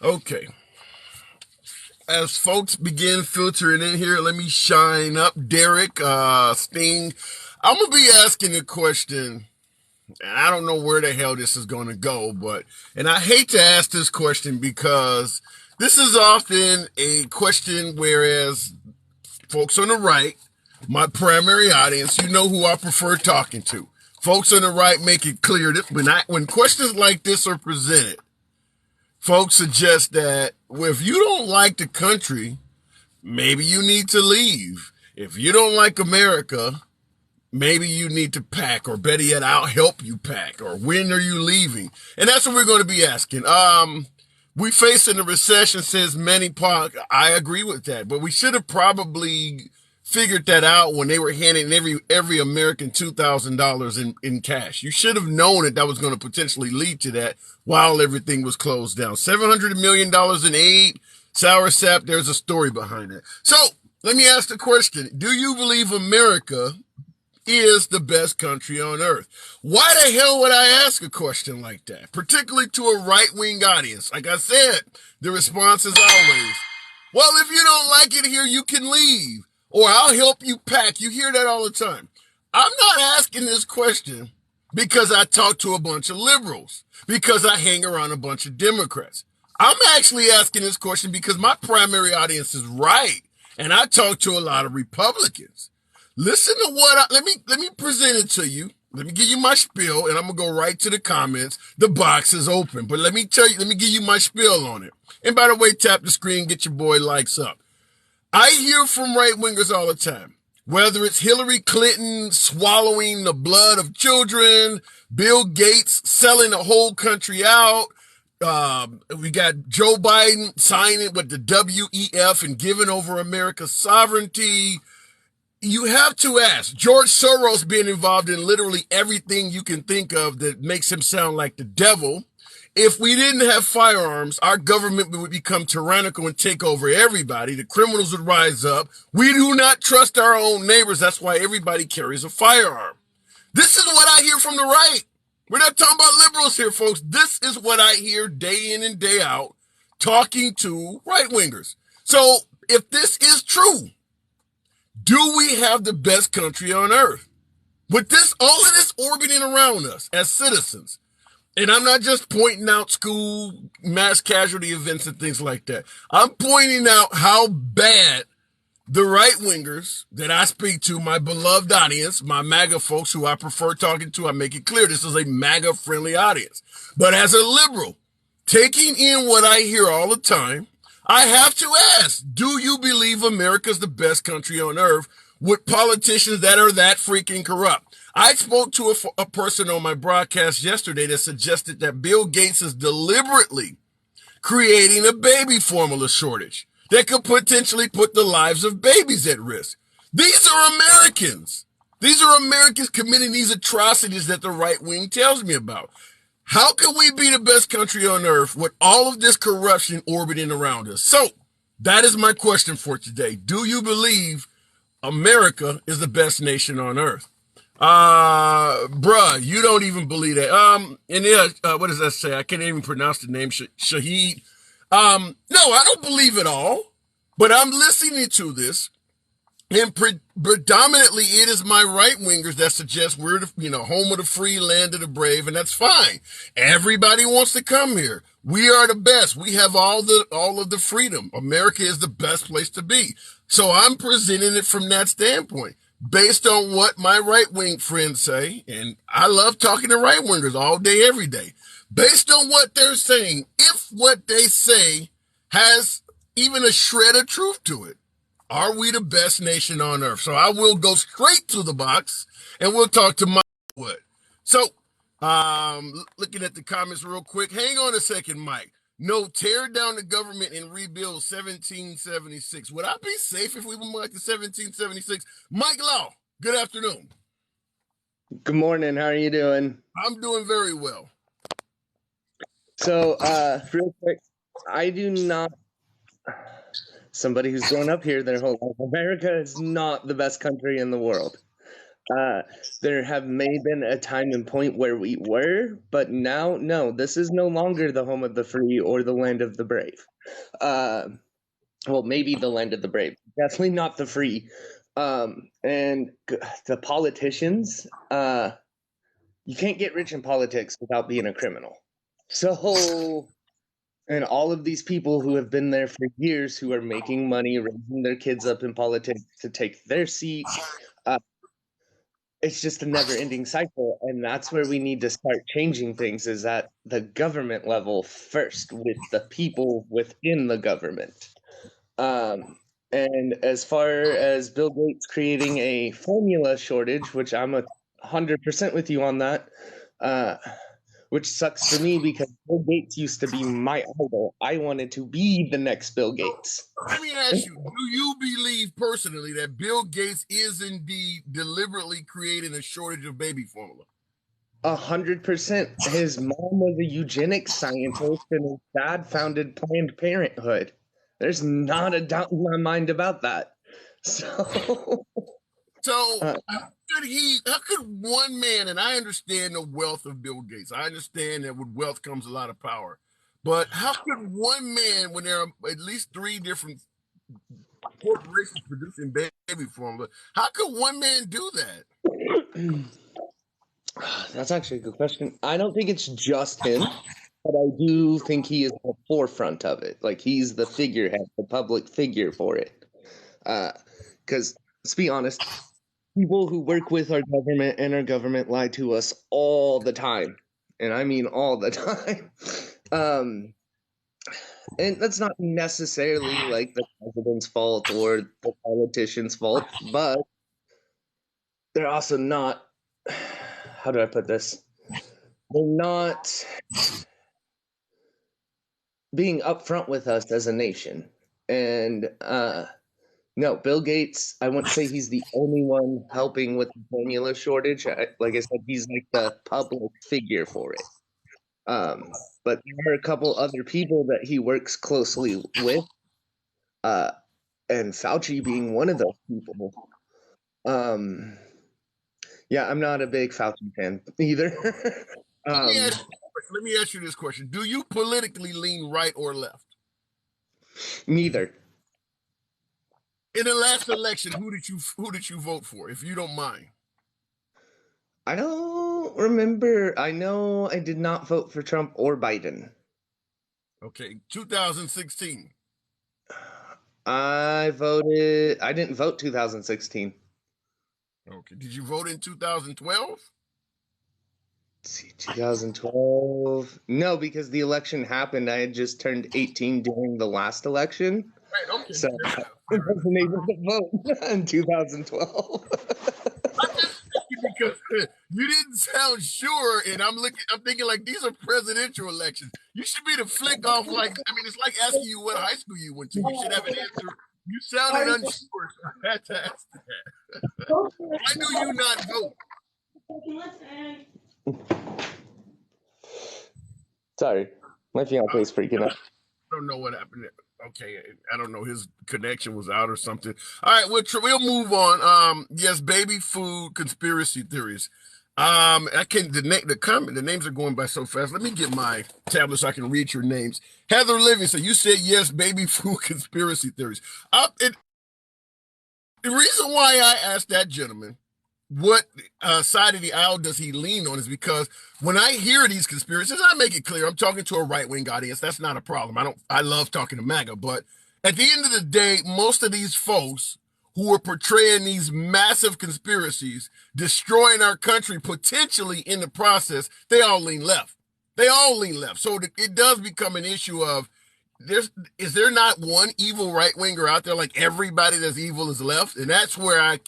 Okay. As folks begin filtering in here, let me shine up Derek, Sting. I'm going to be asking a question, and I don't know where the hell this is going to go, and I hate to ask this question because this is often a question whereas folks on the right, my primary audience, you know who I prefer talking to. Folks on the right make it clear that when questions like this are presented, folks suggest that if you don't like the country, maybe you need to leave. If you don't like America, maybe you need to pack, or better yet, I'll help you pack, or when are you leaving? And that's what we're going to be asking. We facing a recession, says Manny Park. I agree with that, but we should have probably figured that out when they were handing every American $2,000 in cash. You should have known that was going to potentially lead to that while everything was closed down. $700 million in aid, sour sap, there's a story behind it. So let me ask the question. Do you believe America is the best country on earth? Why the hell would I ask a question like that? Particularly to a right-wing audience. Like I said, the response is always, well, if you don't like it here, you can leave. Or I'll help you pack. You hear that all the time. I'm not asking this question because I talk to a bunch of liberals, because I hang around a bunch of Democrats. I'm actually asking this question because my primary audience is right, and I talk to a lot of Republicans. Listen to let me present it to you. Let me give you my spiel, and I'm gonna go right to the comments. The box is open, but let me give you my spiel on it. And by the way, tap the screen, get your boy likes up. I hear from right-wingers all the time, whether it's Hillary Clinton swallowing the blood of children, Bill Gates selling the whole country out, we got Joe Biden signing with the WEF and giving over America's sovereignty. You have to ask, George Soros being involved in literally everything you can think of that makes him sound like the devil. If we didn't have firearms, our government would become tyrannical and take over everybody. The criminals would rise up. We do not trust our own neighbors. That's why everybody carries a firearm. This is what I hear from the right. We're not talking about liberals here, folks. This is what I hear day in and day out talking to right-wingers. So if this is true, do we have the best country on earth? With all of this orbiting around us as citizens, and I'm not just pointing out school mass casualty events and things like that. I'm pointing out how bad the right-wingers that I speak to, my beloved audience, my MAGA folks who I prefer talking to, I make it clear this is a MAGA-friendly audience. But as a liberal, taking in what I hear all the time, I have to ask, do you believe America's the best country on earth with politicians that are that freaking corrupt? I spoke to a person on my broadcast yesterday that suggested that Bill Gates is deliberately creating a baby formula shortage that could potentially put the lives of babies at risk. These are Americans. These are Americans committing these atrocities that the right wing tells me about. How can we be the best country on earth with all of this corruption orbiting around us? So that is my question for today. Do you believe America is the best nation on earth? Bruh, you don't even believe that. What does that say? I can't even pronounce the name, Shahid. No, I don't believe it all, but I'm listening to this, and predominantly it is my right-wingers that suggest we're the, home of the free, land of the brave, and that's fine. Everybody wants to come here. We are the best. We have all of the freedom. America is the best place to be. So I'm presenting it from that standpoint, based on what my right-wing friends say, and I love talking to right-wingers all day, every day. Based on what they're saying, if what they say has even a shred of truth to it, are we the best nation on earth? So I will go straight to the box, and we'll talk to Mike Wood. So, looking at the comments real quick. Hang on a second, Mike. No, tear down the government and rebuild 1776. Would I be safe if we went back to 1776? Mike Law, good afternoon. Good morning. How are you doing? I'm doing very well. So, real quick, I do not, somebody who's grown up here their whole life, America is not the best country in the world. There have may been a time and point where we were, but now, no, this is no longer the home of the free or the land of the brave. Uh, well, maybe the land of the brave, definitely not the free. And the politicians, you can't get rich in politics without being a criminal. So, and all of these people who have been there for years, who are making money, raising their kids up in politics to take their seat, it's just a never-ending cycle, and that's where we need to start changing things, is at the government level first, with the people within the government. And as far as Bill Gates creating a formula shortage, which I'm 100% with you on that, which sucks for me because Bill Gates used to be my idol. I wanted to be the next Bill Gates. Let me ask you, do you believe personally that Bill Gates is indeed deliberately creating a shortage of baby formula? 100%. His mom was a eugenics scientist and his dad founded Planned Parenthood. There's not a doubt in my mind about that. So how could one man, and I understand the wealth of Bill Gates, I understand that with wealth comes a lot of power, but how could one man, when there are at least 3 different corporations producing baby formula, how could one man do that? That's actually a good question. I don't think it's just him, but I do think he is at the forefront of it. Like, he's the figurehead, the public figure for it. Because, let's be honest, people who work with our government and our government lie to us all the time. And I mean all the time. And that's not necessarily like the president's fault or the politician's fault, but they're also not, how do I put this? They're not being upfront with us as a nation. And no, Bill Gates, I wouldn't say he's the only one helping with the formula shortage. Like I said, he's like the public figure for it. But there are a couple other people that he works closely with, and Fauci being one of those people. Yeah, I'm not a big Fauci fan either. Let me ask you this question. Do you politically lean right or left? Neither. In the last election, who did you vote for, if you don't mind? I don't remember. I know I did not vote for Trump or Biden. Okay, 2016. I didn't vote 2016. Okay, did you vote in 2012? Let's see, 2012. No, because the election happened. I had just turned 18 during the last election. Right, okay. So I wasn't able to vote in 2012. Because you didn't sound sure, and I'm thinking like, these are presidential elections. You should be the flick off, like, I mean, it's like asking you what high school you went to. You should have an answer. You sounded unsure, so I had to ask that. Why do you not vote? Sorry, my fiance is freaking out. I don't know what happened there. Okay, I don't know. His connection was out or something. All right, we'll move on. Yes, baby food conspiracy theories. The names are going by so fast. Let me get my tablet so I can read your names. Heather Livingston, you said yes, baby food conspiracy theories. The reason why I asked that gentleman what side of the aisle does he lean on is because when I hear these conspiracies, I make it clear I'm talking to a right-wing audience. That's not a problem. I love talking to MAGA, but at the end of the day, most of these folks who are portraying these massive conspiracies, destroying our country potentially in the process, they all lean left. So it does become an issue of, is there not one evil right-winger out there? Like, everybody that's evil is left? And that's why I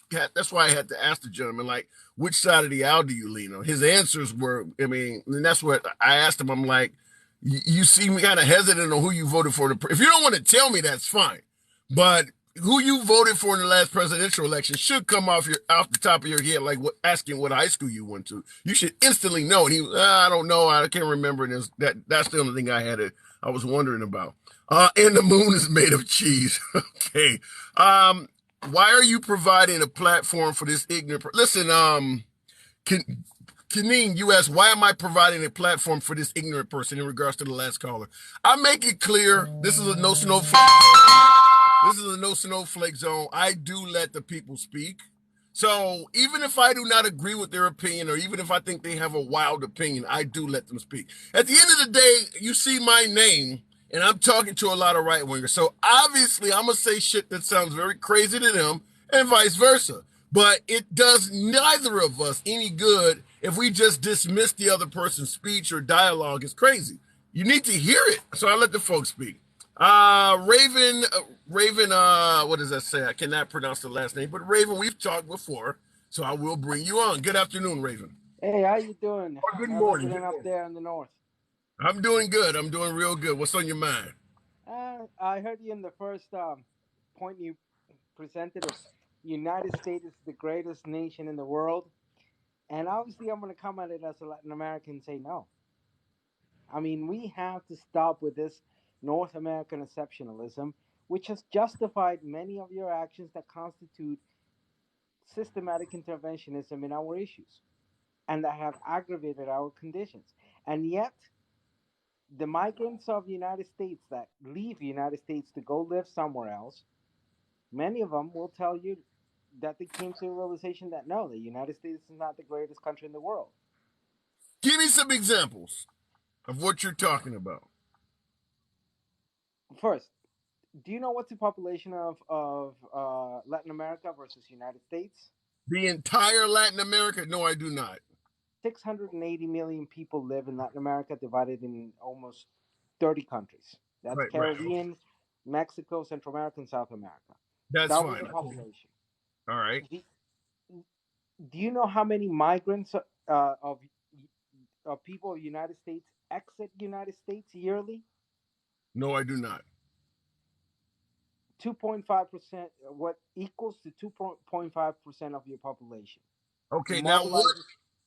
had to ask the gentleman, like, which side of the aisle do you lean on? His answers were, I mean, and that's what I asked him. I'm like, you seem kind of hesitant on who you voted for. If you don't want to tell me, that's fine. But who you voted for in the last presidential election should come off the top of your head, like asking what high school you went to. You should instantly know. And he, I don't know, I can't remember. And that's the only thing I was wondering about. And the moon is made of cheese. Okay. Why are you providing a platform for this ignorant? Listen, Kaneen, you asked, why am I providing a platform for this ignorant person in regards to the last caller? I make it clear this is a no snowflake. This is a no snowflake zone. I do let the people speak. So even if I do not agree with their opinion, or even if I think they have a wild opinion, I do let them speak. At the end of the day, you see my name, and I'm talking to a lot of right wingers. So obviously, I'm gonna say shit that sounds very crazy to them, and vice versa. But it does neither of us any good if we just dismiss the other person's speech or dialogue as crazy. You need to hear it. So I let the folks speak. Raven, what does that say? I cannot pronounce the last name, but Raven, we've talked before, so I will bring you on. Good afternoon, Raven. Hey, how you doing? Or good How's morning. everything up there in the north? I'm doing good. I'm doing real good. What's on your mind? I heard you in the first point you presented of United States is the greatest nation in the world. And obviously, I'm going to come at it as a Latin American and say no. I mean, we have to stop with this North American exceptionalism, which has justified many of your actions that constitute systematic interventionism in our issues and that have aggravated our conditions. And yet, the migrants of the United States that leave the United States to go live somewhere else, many of them will tell you that they came to the realization that no, the United States is not the greatest country in the world. Give me some examples of what you're talking about. First, do you know what's the population of Latin America versus United States? The entire Latin America? No, I do not. 680 million people live in Latin America, divided in almost 30 countries. That's Right, Caribbean, right. Mexico, Central America, and South America. That's that fine. Was the population. All right. Do you know how many migrants of people of the United States exit the United States yearly? No, I do not. 2.5%, what equals to 2.5% of your population. Okay, now what?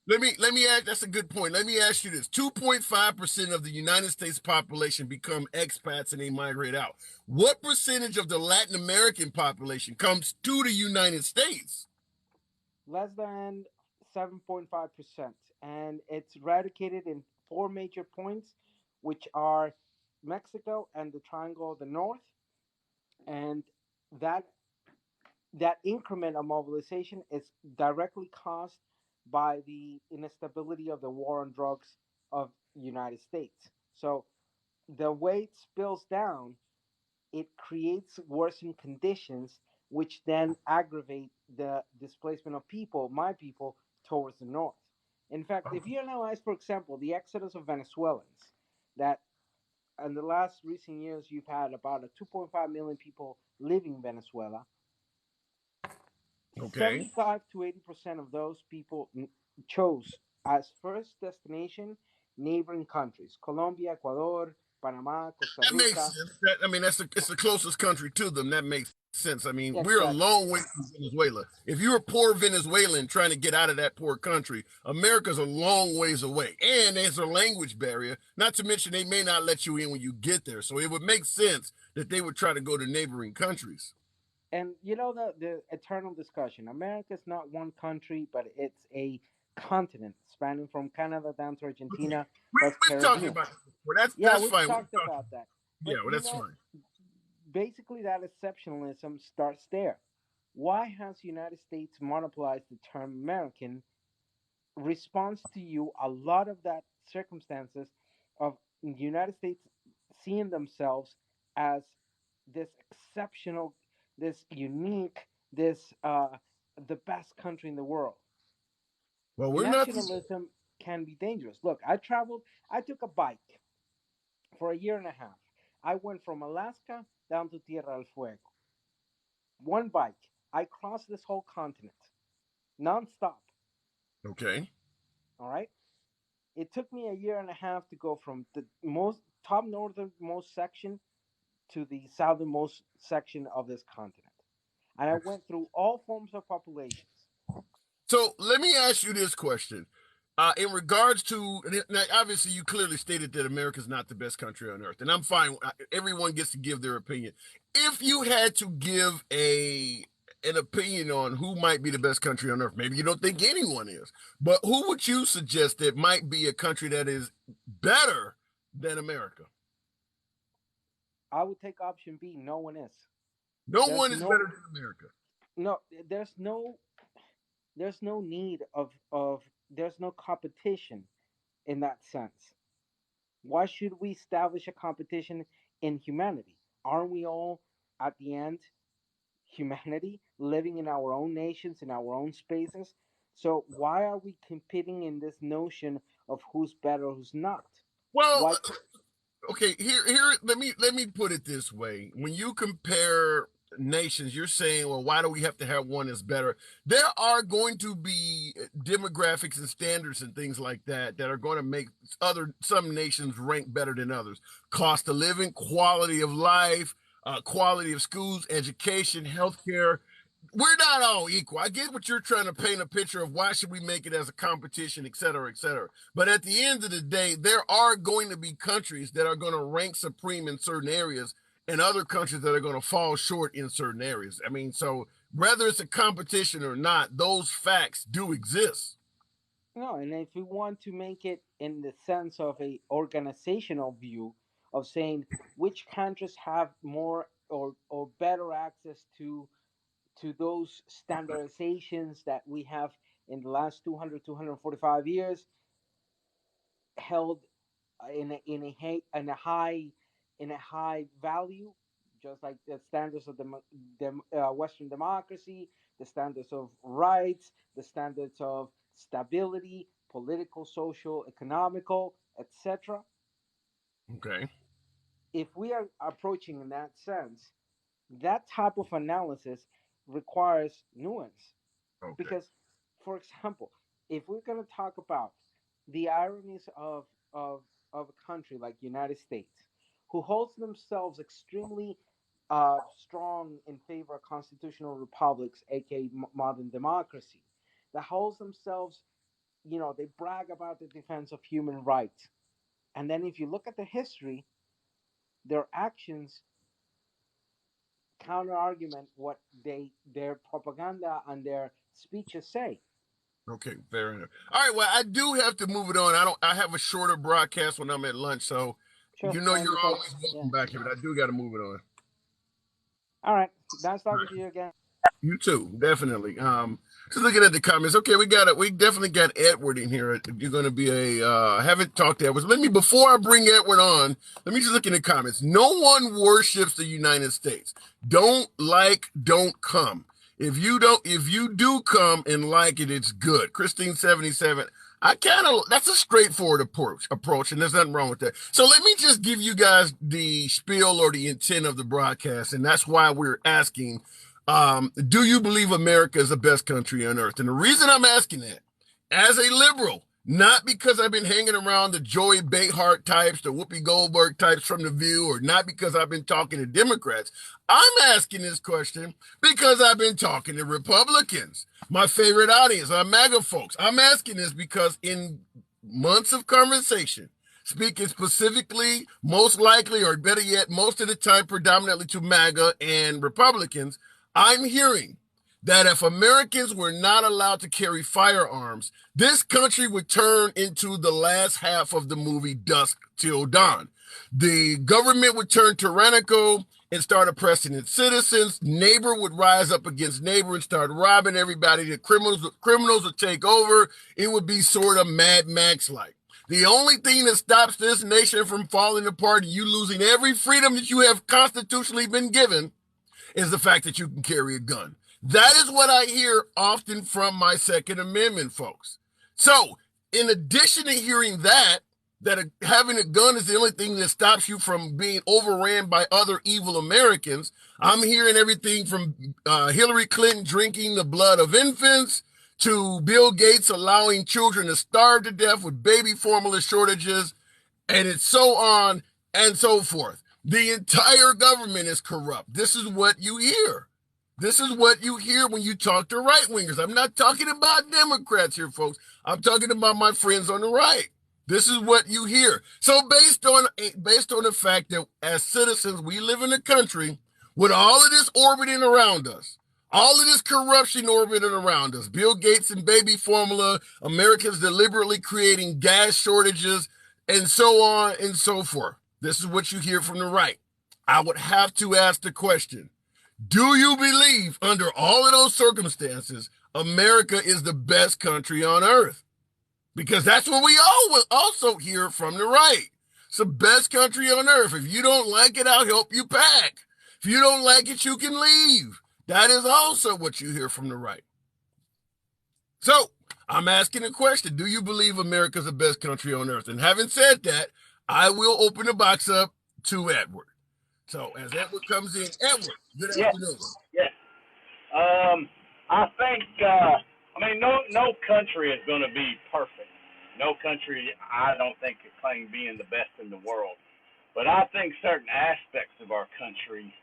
Let me ask. That's a good point. Let me ask you this: 2.5% of the United States population become expats and they migrate out. What percentage of the Latin American population comes to the United States? Less than 7.5%, and it's eradicated in 4 major points, which are Mexico and the Triangle of the North, and that increment of mobilization is directly caused by the instability of the war on drugs of the United States. So the way it spills down, it creates worsening conditions, which then aggravate the displacement of people, my people, towards the north. In fact, if you analyze, for example, the exodus of Venezuelans, that in the last recent years you've had about a 2.5 million people living in Venezuela. Okay. 75 to 80% of those people chose as first destination neighboring countries: Colombia, Ecuador, Panama, Costa Rica. That makes sense. It's the closest country to them. That makes sense. I mean, exactly. We're a long way from Venezuela. If you're a poor Venezuelan trying to get out of that poor country, America's a long ways away. And there's a language barrier, not to mention they may not let you in when you get there. So it would make sense that they would try to go to neighboring countries. And you know the eternal discussion. America is not one country, but it's a continent spanning from Canada down to Argentina. We're talking about that. That's we've fine. Talked about that. But, well, that's fine. Basically, that exceptionalism starts there. Why has the United States monopolized the term American? Response to you, a lot of that circumstances of the United States seeing themselves as this exceptional, this unique, this the best country in the world. Well, we're nationalism can be dangerous. Look, I took a bike for a year and a half. I went from Alaska down to Tierra del Fuego. One bike. I crossed this whole continent, nonstop. Okay. All right. It took me a year and a half to go from the top northernmost section to the southernmost section of this continent. And I went through all forms of populations. So let me ask you this question. In regards to, obviously you clearly stated that America is not the best country on earth, and I'm fine. Everyone gets to give their opinion. If you had to give an opinion on who might be the best country on earth, maybe you don't think anyone is, but who would you suggest that might be a country that is better than America? I would take option B. No one is. No There's one is no better than America. no. There's no need of there's no competition in that sense. Why should we establish a competition in humanity? Aren't we all at the end humanity living in our own nations, in our own spaces? So why are we competing in this notion of who's better, who's not? Well, Why? okay, here let me put it this way. When you compare nations, you're saying, well, why do we have to have one that's better? There are going to be demographics and standards and things like that are going to make some nations rank better than others. Cost of living, quality of life, quality of schools, education, healthcare. We're not all equal. I get what you're trying to paint a picture of. Why should we make it as a competition, et cetera, et cetera. But at the end of the day, there are going to be countries that are going to rank supreme in certain areas and other countries that are going to fall short in certain areas. I mean, so whether it's a competition or not, those facts do exist. No, and if we want to make it in the sense of a organizational view of saying which countries have more or better access to those standardizations that we have in the last 200, 245 years, held in a high value, just like the standards of Western democracy, the standards of rights, the standards of stability, political, social, economical, etc. Okay. If we are approaching in that sense, that type of analysis requires nuance. Okay. Because, for example, if we're going to talk about the ironies of a country like United States, who holds themselves extremely strong in favor of constitutional republics, aka modern democracy, that holds themselves, they brag about the defense of human rights. And then if you look at the history, their actions counter argument what their propaganda and their speeches say. Okay, fair enough. All right, well, I do have to move it on. I have a shorter broadcast when I'm at lunch, so Sure, you're always welcome back here, but I do got to move it on. All right, nice talking to you again. You too, definitely. Just looking at the comments. Okay, we definitely got Edward in here. You're going to be haven't talked to Edward. Before I bring Edward on, let me just look in the comments. No one worships the United States. Don't come. If you do come and like it, it's good. Christine 77. That's a straightforward approach, and there's nothing wrong with that. So let me just give you guys the spiel or the intent of the broadcast, and that's why we're asking, do you believe America is the best country on earth? And the reason I'm asking that, as a liberal, not because I've been hanging around the Joey Behart types, the Whoopi Goldberg types from The View, or not because I've been talking to Democrats. I'm asking this question because I've been talking to Republicans, my favorite audience, our MAGA folks. I'm asking this because in months of conversation, speaking specifically, most likely, or better yet, most of the time, predominantly to MAGA and Republicans, I'm hearing that if Americans were not allowed to carry firearms, this country would turn into the last half of the movie Dusk Till Dawn. The government would turn tyrannical and start oppressing its citizens. Neighbor would rise up against neighbor and start robbing everybody. The criminals would take over. It would be sort of Mad Max-like. The only thing that stops this nation from falling apart and you losing every freedom that you have constitutionally been given is the fact that you can carry a gun. That is what I hear often from my Second Amendment folks. So, in addition to hearing that having a gun is the only thing that stops you from being overran by other evil Americans, I'm hearing everything from Hillary Clinton drinking the blood of infants to Bill Gates allowing children to starve to death with baby formula shortages, and it's so on and so forth. The entire government is corrupt. This is what you hear. This is what you hear when you talk to right-wingers. I'm not talking about Democrats here, folks. I'm talking about my friends on the right. This is what you hear. So based on the fact that as citizens, we live in a country with all of this orbiting around us, All of this corruption orbiting around us, Bill Gates and baby formula, Americans deliberately creating gas shortages, and so on and so forth. This is what you hear from the right. I would have to ask the question, do you believe under all of those circumstances, America is the best country on earth? Because that's what we all also hear from the right. It's the best country on earth. If you don't like it, I'll help you pack. If you don't like it, you can leave. That is also what you hear from the right. So I'm asking a question. Do you believe America's the best country on earth? And having said that, I will open the box up to Edward. So as Edward comes in, Edward, good afternoon. Yes. I think, no country is going to be perfect. No country, I don't think, could claim being the best in the world. But I think certain aspects of our country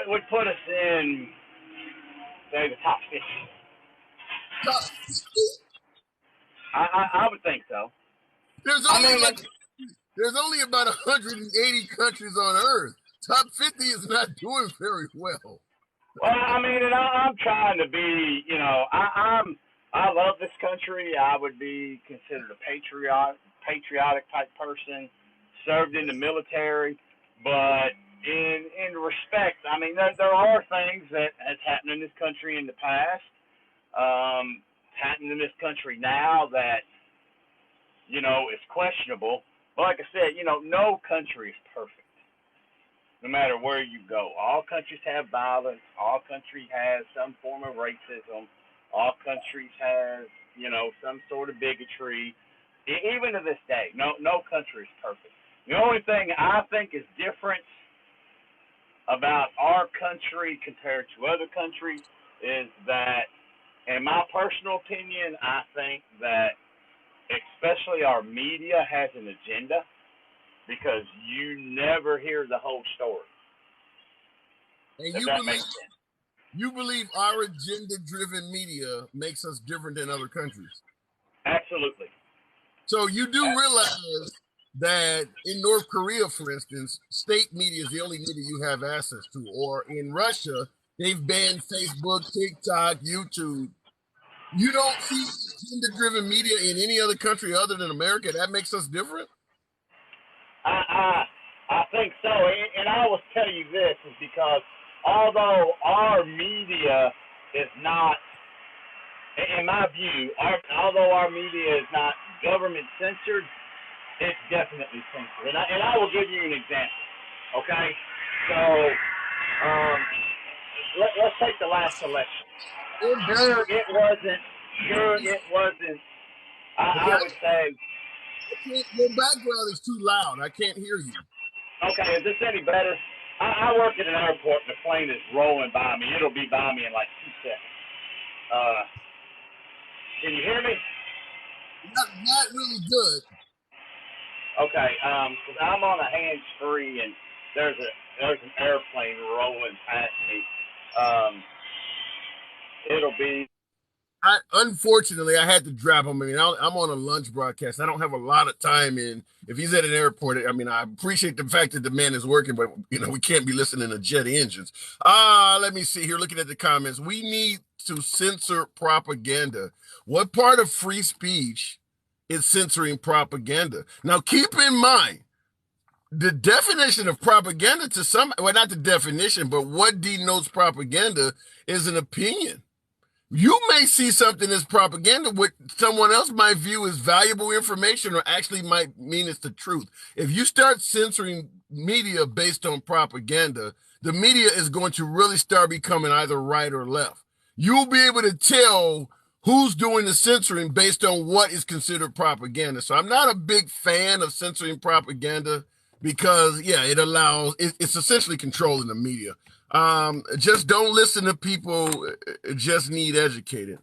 would put us in, say, the top 50. I would think so. There's only about 180 countries on earth. Top 50 is not doing very well. Well, and I'm trying to be, I love this country. I would be considered a patriotic type person, served in the military, but in respect, there are things that has happened in this country in the past, happening in this country now that, is questionable. But like I said, no country is perfect, no matter where you go. All countries have violence. All countries have some form of racism. All countries have, some sort of bigotry. Even to this day, no country is perfect. The only thing I think is different about our country compared to other countries is that, in my personal opinion, I think that especially our media has an agenda, because you never hear the whole story. And you believe our agenda-driven media makes us different than other countries? Absolutely. So you do realize that in North Korea, for instance, state media is the only media you have access to. Or in Russia, they've banned Facebook, TikTok, YouTube. You don't see agenda-driven media in any other country other than America. That makes us different? I think so. And I will tell you this is because although our media is not, in my view, although our media is not government censored, it's definitely censored. And I will give you an example. Okay? So, let's take the last election. Sure, it wasn't. I would say. Your background is too loud. I can't hear you. Okay, is this any better? I work at an airport and the plane is rolling by me. It'll be by me in like 2 seconds. Can you hear me? Not really good. Okay, because I'm on a hands-free and there's an airplane rolling past me. It'll be. Unfortunately, I had to drop him. I'm on a lunch broadcast. I don't have a lot of time in. If he's at an airport, I appreciate the fact that the man is working, but, we can't be listening to jet engines. Let me see here. Looking at the comments, we need to censor propaganda. What part of free speech is censoring propaganda? Now, keep in mind, the definition of propaganda not the definition, but what denotes propaganda is an opinion. You may see something as propaganda, which someone else might view as valuable information or actually might mean it's the truth. If you start censoring media based on propaganda, the media is going to really start becoming either right or left. You'll be able to tell who's doing the censoring based on what is considered propaganda. So I'm not a big fan of censoring propaganda because, it's essentially controlling the media. Just don't listen to people, just need educated.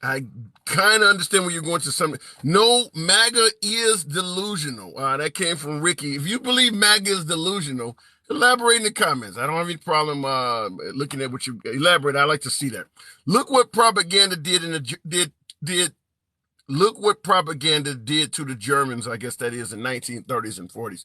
I kind of understand where you're going to something. No, MAGA is delusional. That came from Ricky. If you believe MAGA is delusional, elaborate in the comments. I don't have any problem looking at what you elaborate. I like to see that. Look what propaganda Look what propaganda did to the Germans, I guess that is, in 1930s and 40s.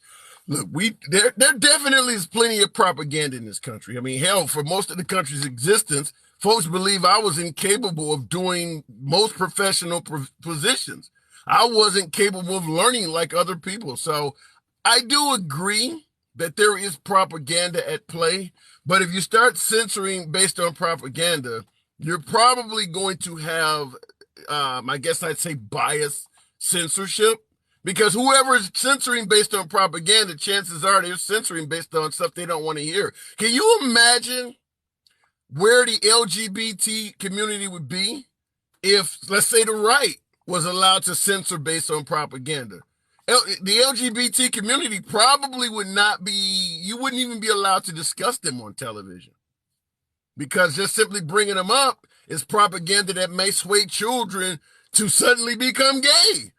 Look, there definitely is plenty of propaganda in this country. I mean, hell, for most of the country's existence, folks believe I was incapable of doing most professional positions. I wasn't capable of learning like other people. So I do agree that there is propaganda at play. But if you start censoring based on propaganda, you're probably going to have, I guess I'd say, bias censorship. Because whoever is censoring based on propaganda, chances are they're censoring based on stuff they don't want to hear. Can you imagine where the LGBT community would be if, let's say, the right was allowed to censor based on propaganda? The LGBT community probably would not be, you wouldn't even be allowed to discuss them on television. Because just simply bringing them up is propaganda that may sway children to suddenly become gay.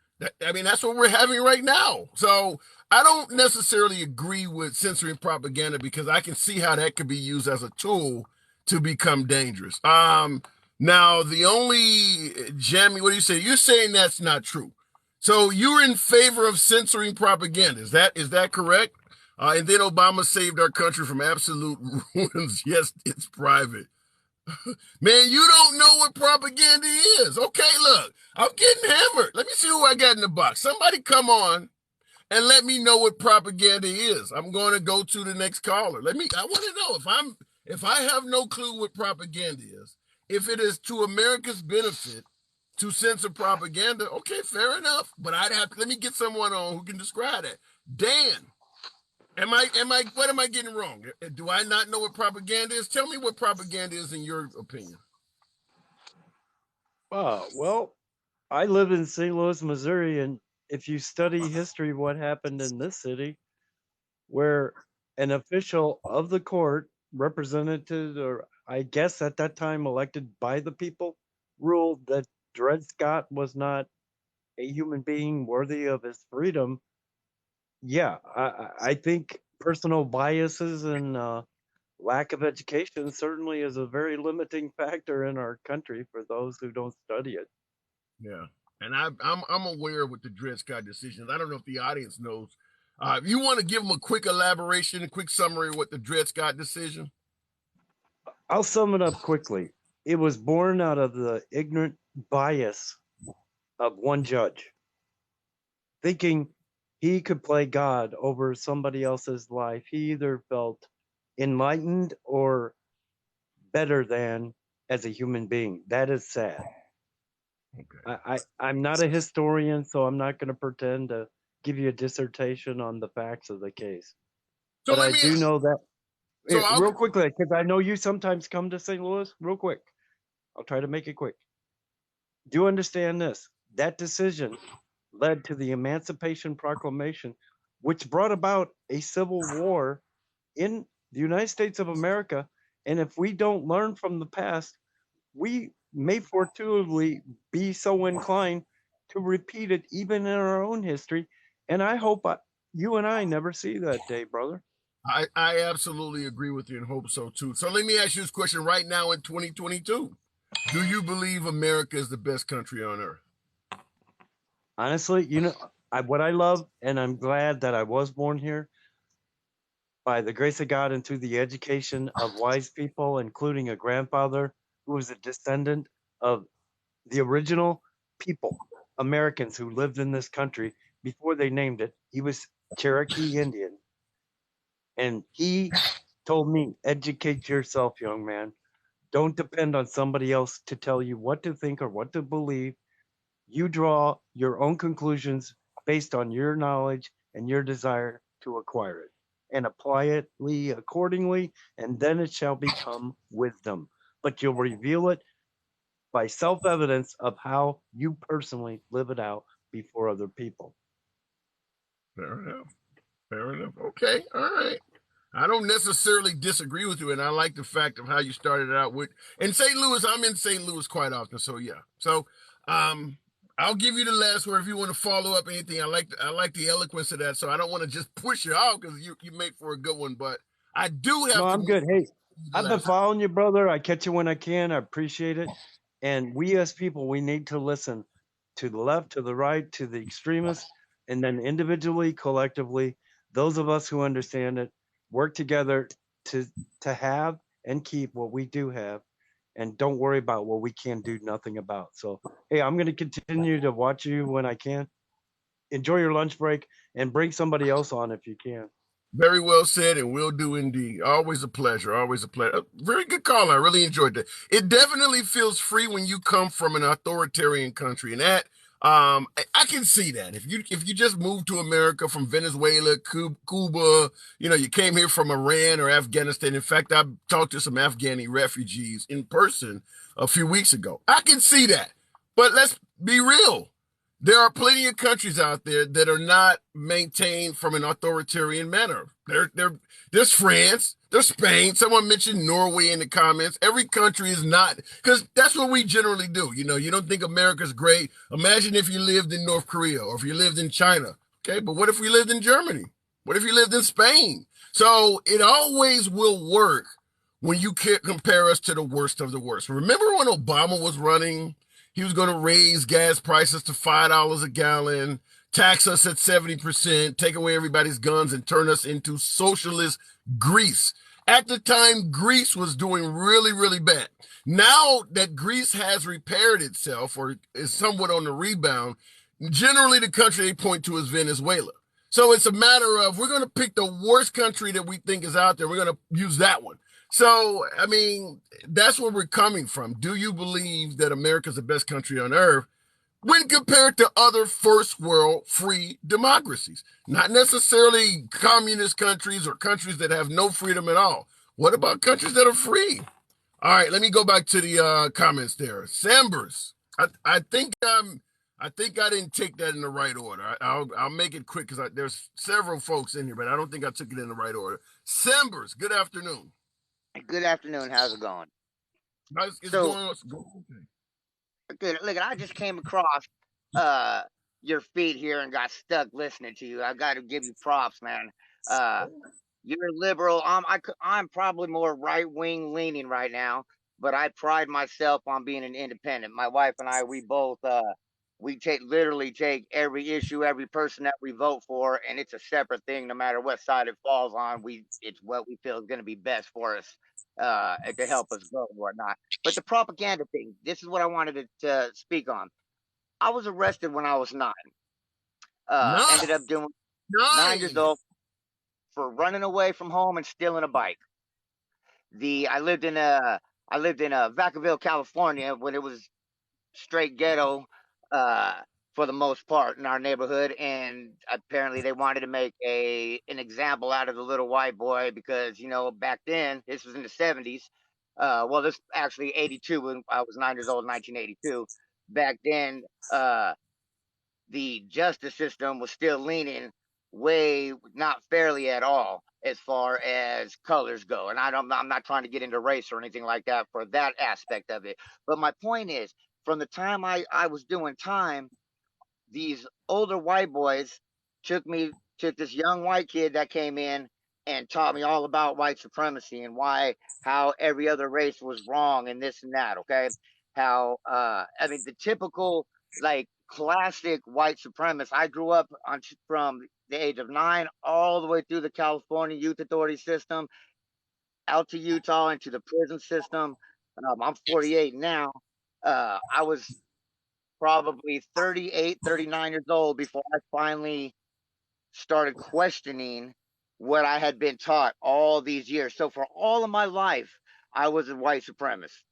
I mean, that's what we're having right now. So I don't necessarily agree with censoring propaganda because I can see how that could be used as a tool to become dangerous. Now, the only, Jamie, what do you say? You're saying that's not true. So you're in favor of censoring propaganda. Is that correct? And then Obama saved our country from absolute ruins. Yes, it's private. Man, you don't know what propaganda is. Okay, look, I'm getting hammered. Let me see who I got in the box. Somebody come on and let me know what propaganda is. I'm going to go to the next caller. I want to know if I have no clue what propaganda is, if it is to America's benefit to censor propaganda, okay, fair enough. But let me get someone on who can describe that. Dan, what am I getting wrong? Do I not know what propaganda is? Tell me what propaganda is in your opinion. Well, I live in St. Louis, Missouri, and if you study history, what happened in this city, where an official of the court, representative, or I guess at that time elected by the people, ruled that Dred Scott was not a human being worthy of his freedom. Yeah, I think personal biases and lack of education certainly is a very limiting factor in our country for those who don't study it. Yeah, and I'm aware with the Dred Scott decisions. I don't know if the audience knows. If you want to give them a quick elaboration, a quick summary of what the Dred Scott decision. I'll sum it up quickly. It was born out of the ignorant bias of one judge, thinking he could play God over somebody else's life. He either felt enlightened or better than as a human being. That is sad. Okay. I'm not a historian, so I'm not going to pretend to give you a dissertation on the facts of the case. So but I do know that. So real quickly, because I know you sometimes come to St. Louis. Real quick, I'll try to make it quick. Do you understand this? That decision led to the Emancipation Proclamation, which brought about a civil war in the United States of America. And if we don't learn from the past, we may fortuitously be so inclined to repeat it even in our own history. And I hope you and I never see that day, brother. I absolutely agree with you and hope so too. So let me ask you this question right now in 2022. Do you believe America is the best country on earth? Honestly, what I love, and I'm glad that I was born here, by the grace of God and through the education of wise people, including a grandfather who was a descendant of the original people, Americans who lived in this country before they named it. He was Cherokee Indian. And he told me, educate yourself, young man. Don't depend on somebody else to tell you what to think or what to believe. You draw your own conclusions based on your knowledge and your desire to acquire it, and apply it accordingly, and then it shall become wisdom. But you'll reveal it by self-evidence of how you personally live it out before other people. Fair enough. Okay, all right. I don't necessarily disagree with you, and I like the fact of how you started out with. In St. Louis, I'm in St. Louis quite often, so yeah. So, I'll give you the last word if you want to follow up anything. I like the eloquence of that, so I don't want to just push you out because you make for a good one. But I do have. No, I'm good. Hey, I've been following you, brother. I catch you when I can. I appreciate it. And we as people, we need to listen to the left, to the right, to the extremists, and then individually, collectively, those of us who understand it work together to have and keep what we do have, and don't worry about what we can do nothing about. So, hey, I'm going to continue to watch you when I can. Enjoy your lunch break and bring somebody else on if you can. Very well said, and will do indeed. Always a pleasure. Always a pleasure. Very good call. I really enjoyed that. It definitely feels free when you come from an authoritarian country, and that I can see that. If you just moved to America from Venezuela, Cuba, you came here from Iran or Afghanistan. In fact, I talked to some Afghani refugees in person a few weeks ago. I can see that, but let's be real. There are plenty of countries out there that are not maintained from an authoritarian manner. There's France, there's Spain. Someone mentioned Norway in the comments. Every country is not, because that's what we generally do. You don't think America's great. Imagine if you lived in North Korea or if you lived in China. Okay, but what if we lived in Germany? What if you lived in Spain? So it always will work when you compare us to the worst of the worst. Remember when Obama was running? He was going to raise gas prices to $5 a gallon, tax us at 70%, take away everybody's guns, and turn us into socialist Greece. At the time, Greece was doing really, really bad. Now that Greece has repaired itself or is somewhat on the rebound, generally the country they point to is Venezuela. So it's a matter of, we're going to pick the worst country that we think is out there. We're going to use that one. So, I mean, that's where we're coming from. Do you believe that America's the best country on earth when compared to other first world free democracies? Not necessarily communist countries or countries that have no freedom at all. What about countries that are free? All right, let me go back to the comments there. Sambers, I think I didn't take that in the right order. I'll make it quick because there's several folks in here, but I don't think I took it in the right order. Sambers, good afternoon. Good afternoon. How's it going? It's So, going okay. good. Look, I just came across your feed here and got stuck listening to you. I got to give you props, man. You're liberal. I'm probably more right wing leaning right now, but I pride myself on being an independent. My wife and I, we both we literally take every issue, every person that we vote for, and it's a separate thing, no matter what side it falls on. It's what we feel is going to be best for us, to help us grow and whatnot. But the propaganda thing, this is what I wanted to speak on. I was arrested when I was 9. Ended up doing 9 years old for running away from home and stealing a bike. I lived in Vacaville, California, when it was straight ghetto, for the most part in our neighborhood, and apparently they wanted to make an example out of the little white boy because back then, this was in the 70s. Well, this actually 82 when I was 9 years old, 1982. Back then, the justice system was still leaning way not fairly at all as far as colors go. And I'm not trying to get into race or anything like that for that aspect of it. But my point is, from the time I was doing time, these older white boys took this young white kid that came in and taught me all about white supremacy and how every other race was wrong and this and that. Okay. How, the typical, like, classic white supremacist. I grew up from the age of 9 all the way through the California Youth Authority system, out to Utah into the prison system. I'm 48 now. I was probably 38, 39 years old before I finally started questioning what I had been taught all these years. So for all of my life, I was a white supremacist.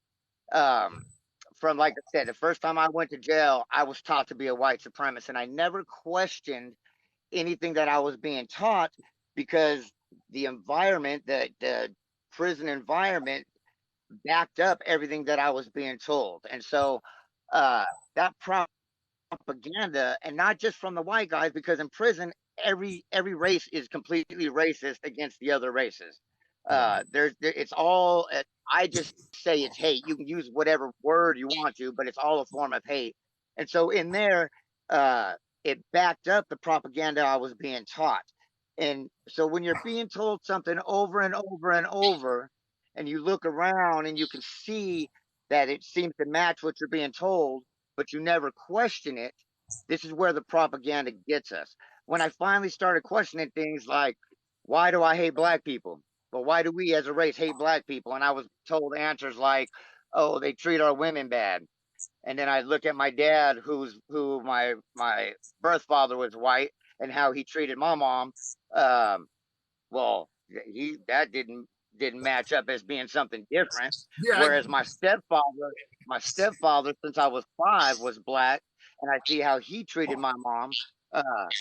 From, like I said, the first time I went to jail, I was taught to be a white supremacist, and I never questioned anything that I was being taught because the environment, the prison environment, backed up everything that I was being told. And so that propaganda, and not just from the white guys, because in prison, every race is completely racist against the other races. It's all. I just say it's hate. You can use whatever word you want to, but it's all a form of hate. And so in there, it backed up the propaganda I was being taught. And so when you're being told something over and over and over, and you look around and you can see that it seems to match what you're being told, but you never question it, this is where the propaganda gets us. when I finally started questioning things like, why do I hate black people? Well, why do we as a race hate black people? And I was told answers like, oh, they treat our women bad. And then I look at my dad, who my birth father was white, and how he treated my mom. Um, well, he that didn't match up as being something different. Yeah, Whereas my stepfather, since I was 5, was black, and I see how he treated my mom,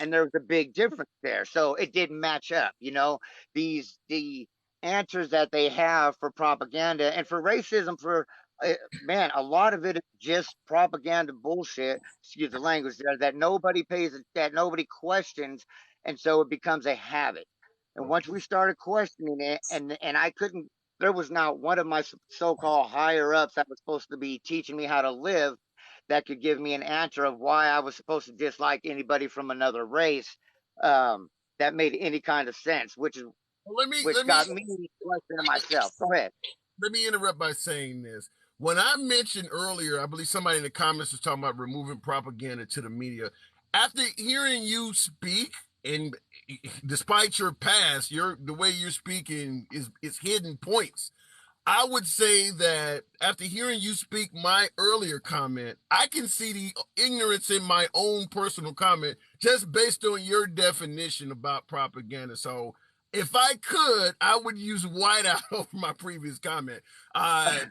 and there was a big difference there. So it didn't match up. The answers that they have for propaganda and for racism, man, a lot of it is just propaganda bullshit. Excuse the language there, that nobody questions, and so it becomes a habit. And once we started questioning it, and I couldn't, there was not one of my so-called higher ups that was supposed to be teaching me how to live that could give me an answer of why I was supposed to dislike anybody from another race, that made any kind of sense, which let me got me questioning myself. Go ahead. let me interrupt by saying this. When I mentioned earlier, I believe somebody in the comments was talking about removing propaganda to the media. After hearing you speak, and despite your past, the way you're speaking is hidden points. I would say that after hearing you speak my earlier comment, I can see the ignorance in my own personal comment just based on your definition about propaganda. So if I could, I would use whiteout over my previous comment. I'm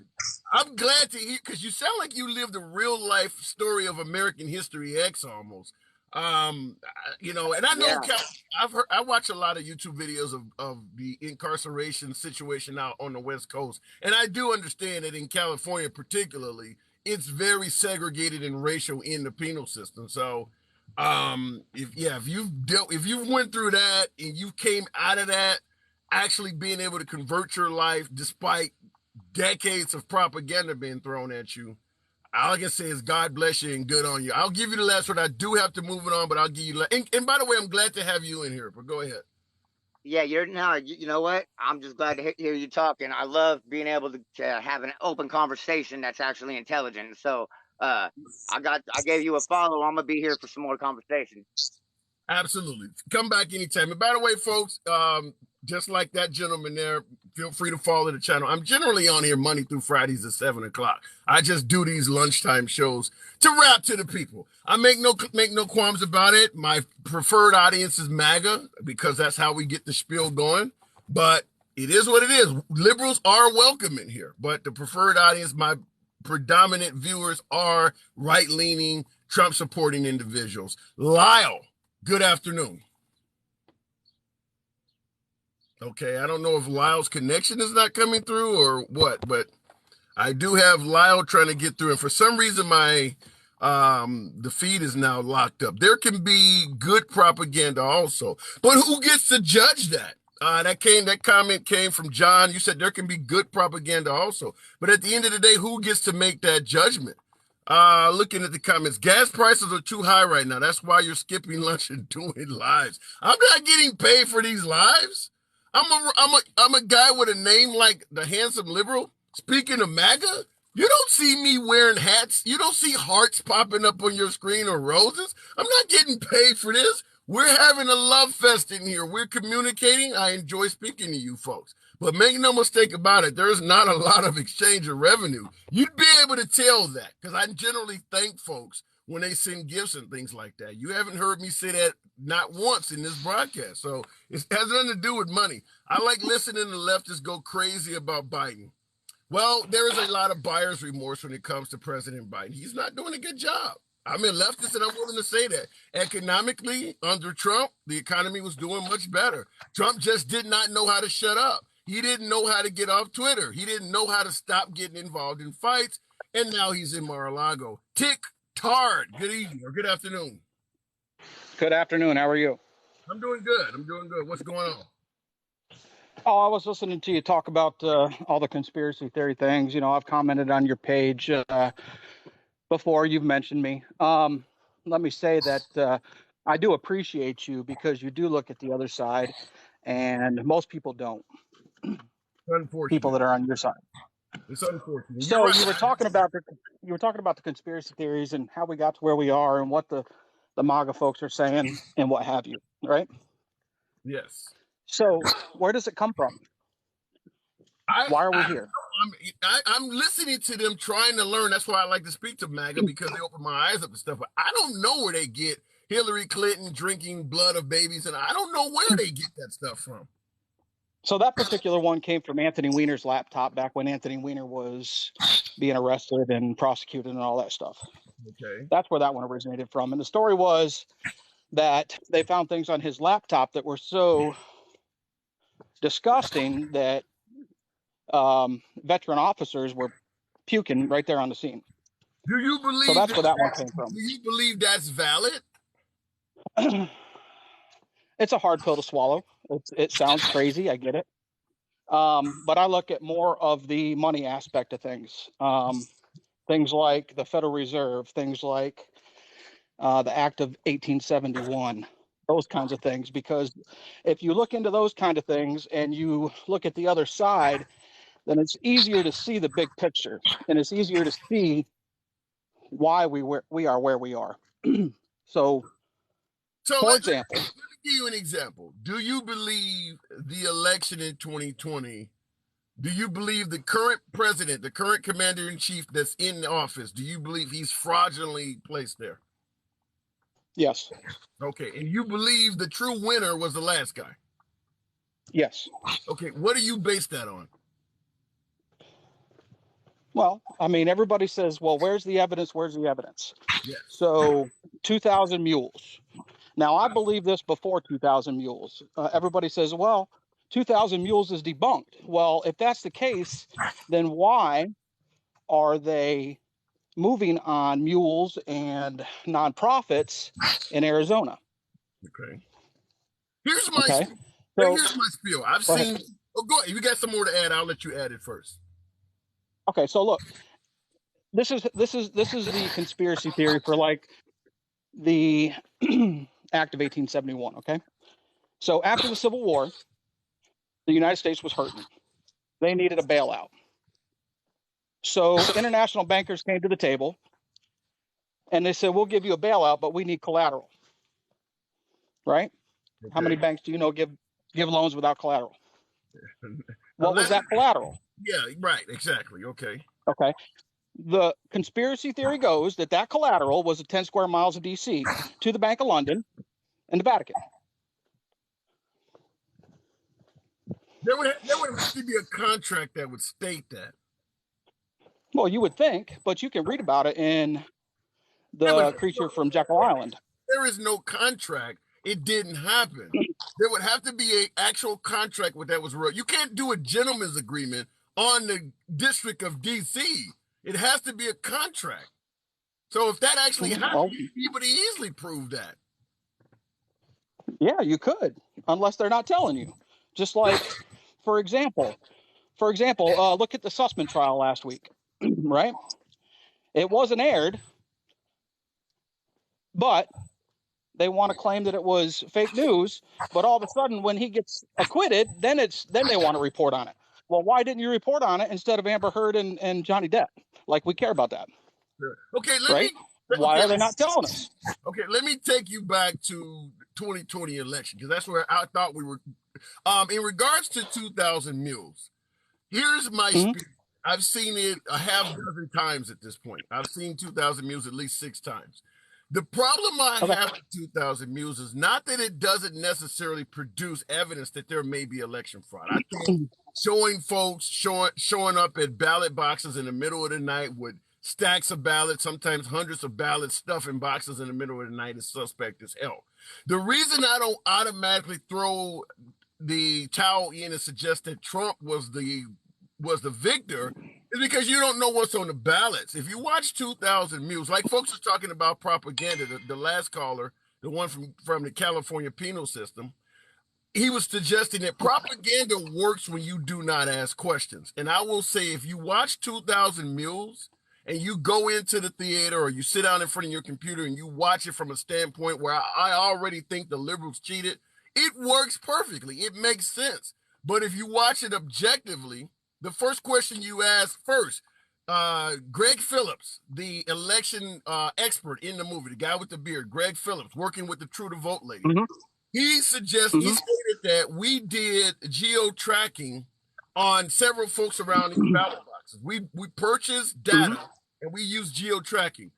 glad to hear, because you sound like you lived a real life story of American History X almost. And I know Yeah. I watch a lot of YouTube videos of the incarceration situation out on the West Coast, and I do understand that in California, particularly, it's very segregated and racial in the penal system. So, if you went through that and you came out of that, actually being able to convert your life despite decades of propaganda being thrown at you, all I can say is God bless you and good on you. I'll give you the last word. I do have to move it on, but I'll give you. And by the way, I'm glad to have you in here. But go ahead. Yeah, you know what? I'm just glad to hear you talking. I love being able to have an open conversation that's actually intelligent. So, I gave you a follow. I'm gonna be here for some more conversation. Absolutely. Come back anytime. And by the way, folks, just like that gentleman there, feel free to follow the channel. I'm generally on here Monday through Fridays at 7 o'clock. I just do these lunchtime shows to rap to the people. I make no qualms about it. My preferred audience is MAGA because that's how we get the spiel going. But it is what it is. Liberals are welcome in here, but the preferred audience, my predominant viewers, are right-leaning, Trump-supporting individuals. Lyle, good afternoon. Okay, I don't know if Lyle's connection is not coming through or what, but I do have Lyle trying to get through, and for some reason my the feed is now locked up. There can be good propaganda also, but who gets to judge that? That comment came from John. You said there can be good propaganda also, but at the end of the day, who gets to make that judgment? Looking at the comments, gas prices are too high right now. That's why you're skipping lunch and doing lives. I'm not getting paid for these lives. I'm a guy with a name like the Handsome Liberal. Speaking of MAGA, you don't see me wearing hats. You don't see hearts popping up on your screen or roses. I'm not getting paid for this. We're having a love fest in here. We're communicating. I enjoy speaking to you folks. But make no mistake about it, there's not a lot of exchange of revenue. You'd be able to tell that because I generally thank folks when they send gifts and things like that. You haven't heard me say that not once in this broadcast. So it has nothing to do with money. I like listening to leftists go crazy about Biden. Well, there is a lot of buyer's remorse when it comes to President Biden. He's not doing a good job. I'm a leftist and I'm willing to say that. Economically, under Trump, the economy was doing much better. Trump just did not know how to shut up. He didn't know how to get off Twitter. He didn't know how to stop getting involved in fights. And now he's in Mar-a-Lago. Tick Tard, good evening or good afternoon. Good afternoon. How are you? I'm doing good. What's going on? Oh, I was listening to you talk about all the conspiracy theory things. You know, I've commented on your page before. You've mentioned me. Let me say that I do appreciate you because you do look at the other side, and most people don't. Unfortunate. People that are on your side. It's unfortunate. So you were talking about the conspiracy theories and how we got to where we are and what the the MAGA folks are saying and what have you, right? Yes. So where does it come from? Why are we here? I'm listening to them trying to learn. That's why I like to speak to MAGA, because they open my eyes up to stuff. But I don't know where they get Hillary Clinton drinking blood of babies, and I don't know where they get that stuff from. So that particular one came from Anthony Weiner's laptop back when Anthony Weiner was being arrested and prosecuted and all that stuff. Okay. That's where that one originated from. And the story was that they found things on his laptop that were so disgusting that veteran officers were puking right there on the scene. Do you believe? So that's where that one came from. Do you believe that's valid? It's a hard pill to swallow. It sounds crazy. I get it. But I look at more of the money aspect of things. Things like the Federal Reserve, things like the Act of 1871, those kinds of things. Because if you look into those kind of things and you look at the other side, then it's easier to see the big picture, and it's easier to see why we are where we are. So for example, let me give you an example. Do you believe the election in 2020? Do you believe the current president, the current commander-in-chief that's in office, do you believe he's fraudulently placed there? Yes. Okay, and you believe the true winner was the last guy? Yes. Okay, what do you base that on? Well, I mean, everybody says, well, where's the evidence? Where's the evidence? Yes. So 2,000 mules. Now, I believe this before 2,000 mules. Everybody says, well, 2,000 mules is debunked. Well, if that's the case, then why are they moving on mules and nonprofits in Arizona? Okay. Here's my Okay. spiel. So, here's my spiel. I've go seen. ahead. Oh, go ahead. You got some more to add? I'll let you add it first. Okay, so look, this is the conspiracy theory for like the Act of 1871. Okay, so after the Civil War, the United States was hurting. They needed a bailout. So international bankers came to the table, and they said, "We'll give you a bailout, but we need collateral." Right? Okay. How many banks do you know give loans without collateral? What was that collateral? Yeah, right, exactly. Okay. Okay. The conspiracy theory goes that collateral was the 10 square miles of D.C. to the Bank of London and the Vatican. There would have to be a contract that would state that. Well, you would think, but you can read about it in the Creature from Jekyll Island. There is no contract. It didn't happen. There would have to be an actual contract that was wrote. You can't do a gentleman's agreement on the District of D.C. It has to be a contract. So if that actually happened, you would easily prove that. Yeah, you could, unless they're not telling you. Just like, for example, look at the Sussman trial last week, right? It wasn't aired, but they want to claim that it was fake news. But all of a sudden, when he gets acquitted, then they want to report on it. Well, why didn't you report on it instead of Amber Heard and Johnny Depp? Like, we care about that. Sure. Okay, Why are they not telling us? Okay, let me take you back to 2020 election, because that's where I thought we were. In regards to 2,000 mules, here's my spiel. I've seen it a half dozen times at this point. I've seen 2,000 mules at least 6 times. The problem I have with 2,000 mules is not that it doesn't necessarily produce evidence that there may be election fraud. I think showing folks showing up at ballot boxes in the middle of the night with stacks of ballots, sometimes hundreds of ballots stuffed in boxes in the middle of the night is suspect as hell. The reason I don't automatically throw the towel in and suggest that Trump was the victor is because you don't know what's on the ballots. If you watch 2,000 mules, like folks are talking about propaganda, the last caller, the one from the California penal system, he was suggesting that propaganda works when you do not ask questions. And I will say, if you watch 2,000 mules and you go into the theater or you sit down in front of your computer and you watch it from a standpoint where I already think the liberals cheated, it works perfectly. It makes sense. But if you watch it objectively, the first question you ask first, Greg Phillips, the election expert in the movie, the guy with the beard, Greg Phillips, working with the True to Vote lady. Mhm. He suggested, he stated that we did geo-tracking on several folks around these ballot boxes. We purchased data and we used geo-tracking.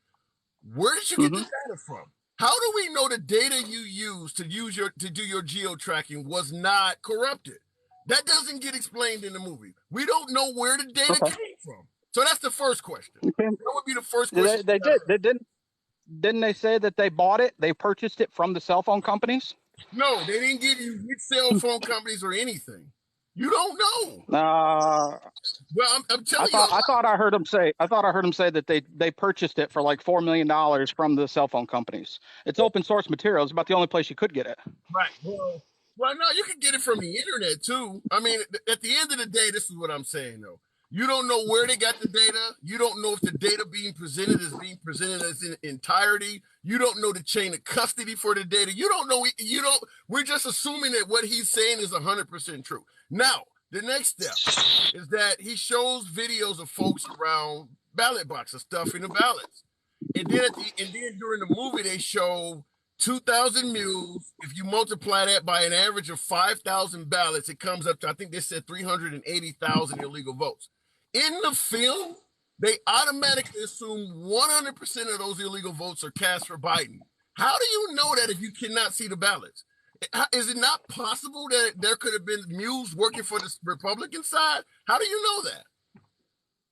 Where did you get the data from? How do we know the data you used to do your geo-tracking was not corrupted? That doesn't get explained in the movie. We don't know where the data came from. So that's the first question. That would be the first question. They did. Didn't they say that they bought it? They purchased it from the cell phone companies? No, they didn't give you which cell phone companies or anything. You don't know. Well, I'm telling you. I thought I heard him say that they purchased it for like $4 million from the cell phone companies. It's open source material. It's about the only place you could get it. Right. Well, no, you can get it from the internet too. I mean, at the end of the day, this is what I'm saying though. You don't know where they got the data. You don't know if the data being presented is being presented as in entirety. You don't know the chain of custody for the data. You don't know. We're just assuming that what he's saying is 100% true. Now, the next step is that he shows videos of folks around ballot boxes stuffing the ballots, and then during the movie they show 2,000 mules. If you multiply that by an average of 5,000 ballots, it comes up to, I think they said 380,000 illegal votes. In the film, they automatically assume 100% of those illegal votes are cast for Biden. How do you know that if you cannot see the ballots? Is it not possible that there could have been mules working for the Republican side? How do you know that?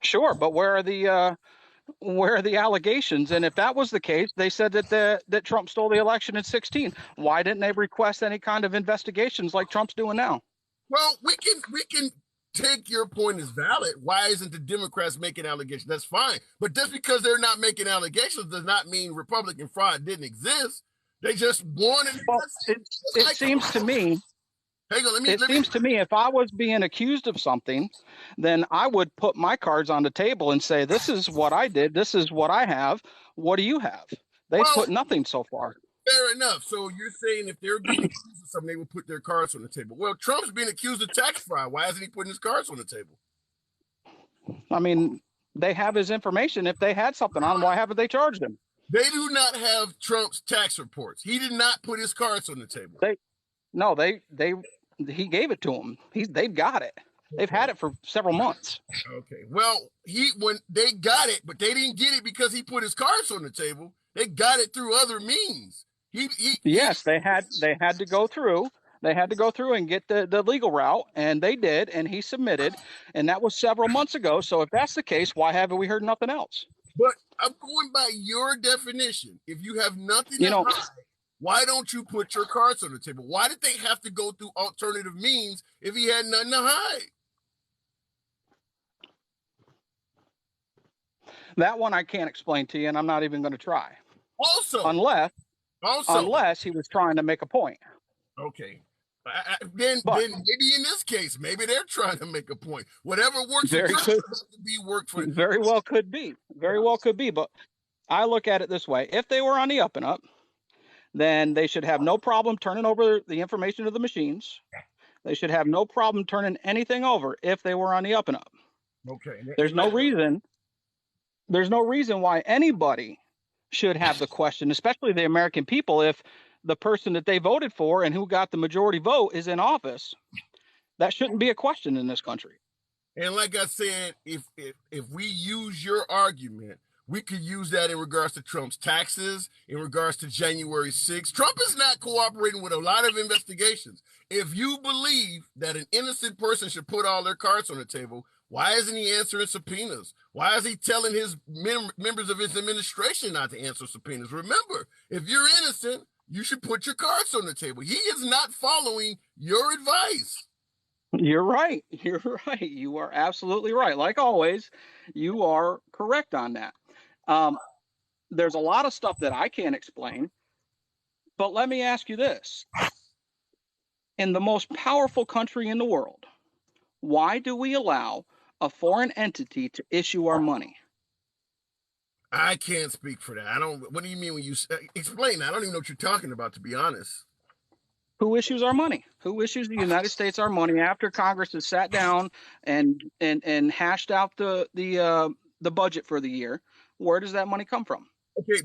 Sure, but where are the allegations? And if that was the case, they said that Trump stole the election in 2016. Why didn't they request any kind of investigations like Trump's doing now? Well, we can take your point as valid. Why isn't the Democrats making allegations? That's fine. But just because they're not making allegations does not mean Republican fraud didn't exist. They just wanted. Well, it seems to me. Hang on, it seems to me if I was being accused of something, then I would put my cards on the table and say, this is what I did. This is what I have. What do you have? They've put nothing so far. Fair enough. So you're saying if they're being accused of something, they will put their cards on the table. Well, Trump's being accused of tax fraud. Why isn't he putting his cards on the table? I mean, they have his information. If they had something on him, why haven't they charged him? They do not have Trump's tax reports. He did not put his cards on the table. He gave it to them. They've got it. They've had it for several months. Okay. Well, when they got it, but they didn't get it because he put his cards on the table. They got it through other means. Yes, they had to go through. They had to go through and get the legal route, and they did, and he submitted, and that was several months ago. So if that's the case, why haven't we heard nothing else? But I'm going by your definition. If you have nothing to hide, why don't you put your cards on the table? Why did they have to go through alternative means if he had nothing to hide? That one I can't explain to you, and I'm not even going to try. Unless he was trying to make a point. Okay. Then maybe in this case, maybe they're trying to make a point. Whatever works for them. Very well could be. Very well could be. But I look at it this way. If they were on the up and up, then they should have no problem turning over the information to the machines. They should have no problem turning anything over if they were on the up and up. Okay. There's no reason why anybody should have the question, especially the American people, if the person that they voted for and who got the majority vote is in office. That shouldn't be a question in this country. And like I said, if we use your argument, we could use that in regards to Trump's taxes, in regards to January 6th. Trump is not cooperating with a lot of investigations. If you believe that an innocent person should put all their cards on the table, why isn't he answering subpoenas? Why is he telling his members of his administration not to answer subpoenas? Remember, if you're innocent, you should put your cards on the table. He is not following your advice. You're right. You're right. You are absolutely right. Like always, you are correct on that. There's a lot of stuff that I can't explain, but let me ask you this. In the most powerful country in the world, why do we allow a foreign entity to issue our money? I can't speak for that. What do you mean when you explain that? I don't even know what you're talking about, to be honest. Who issues our money? Who issues the United States our money after Congress has sat down and hashed out the the budget for the year, where does that money come from? Okay,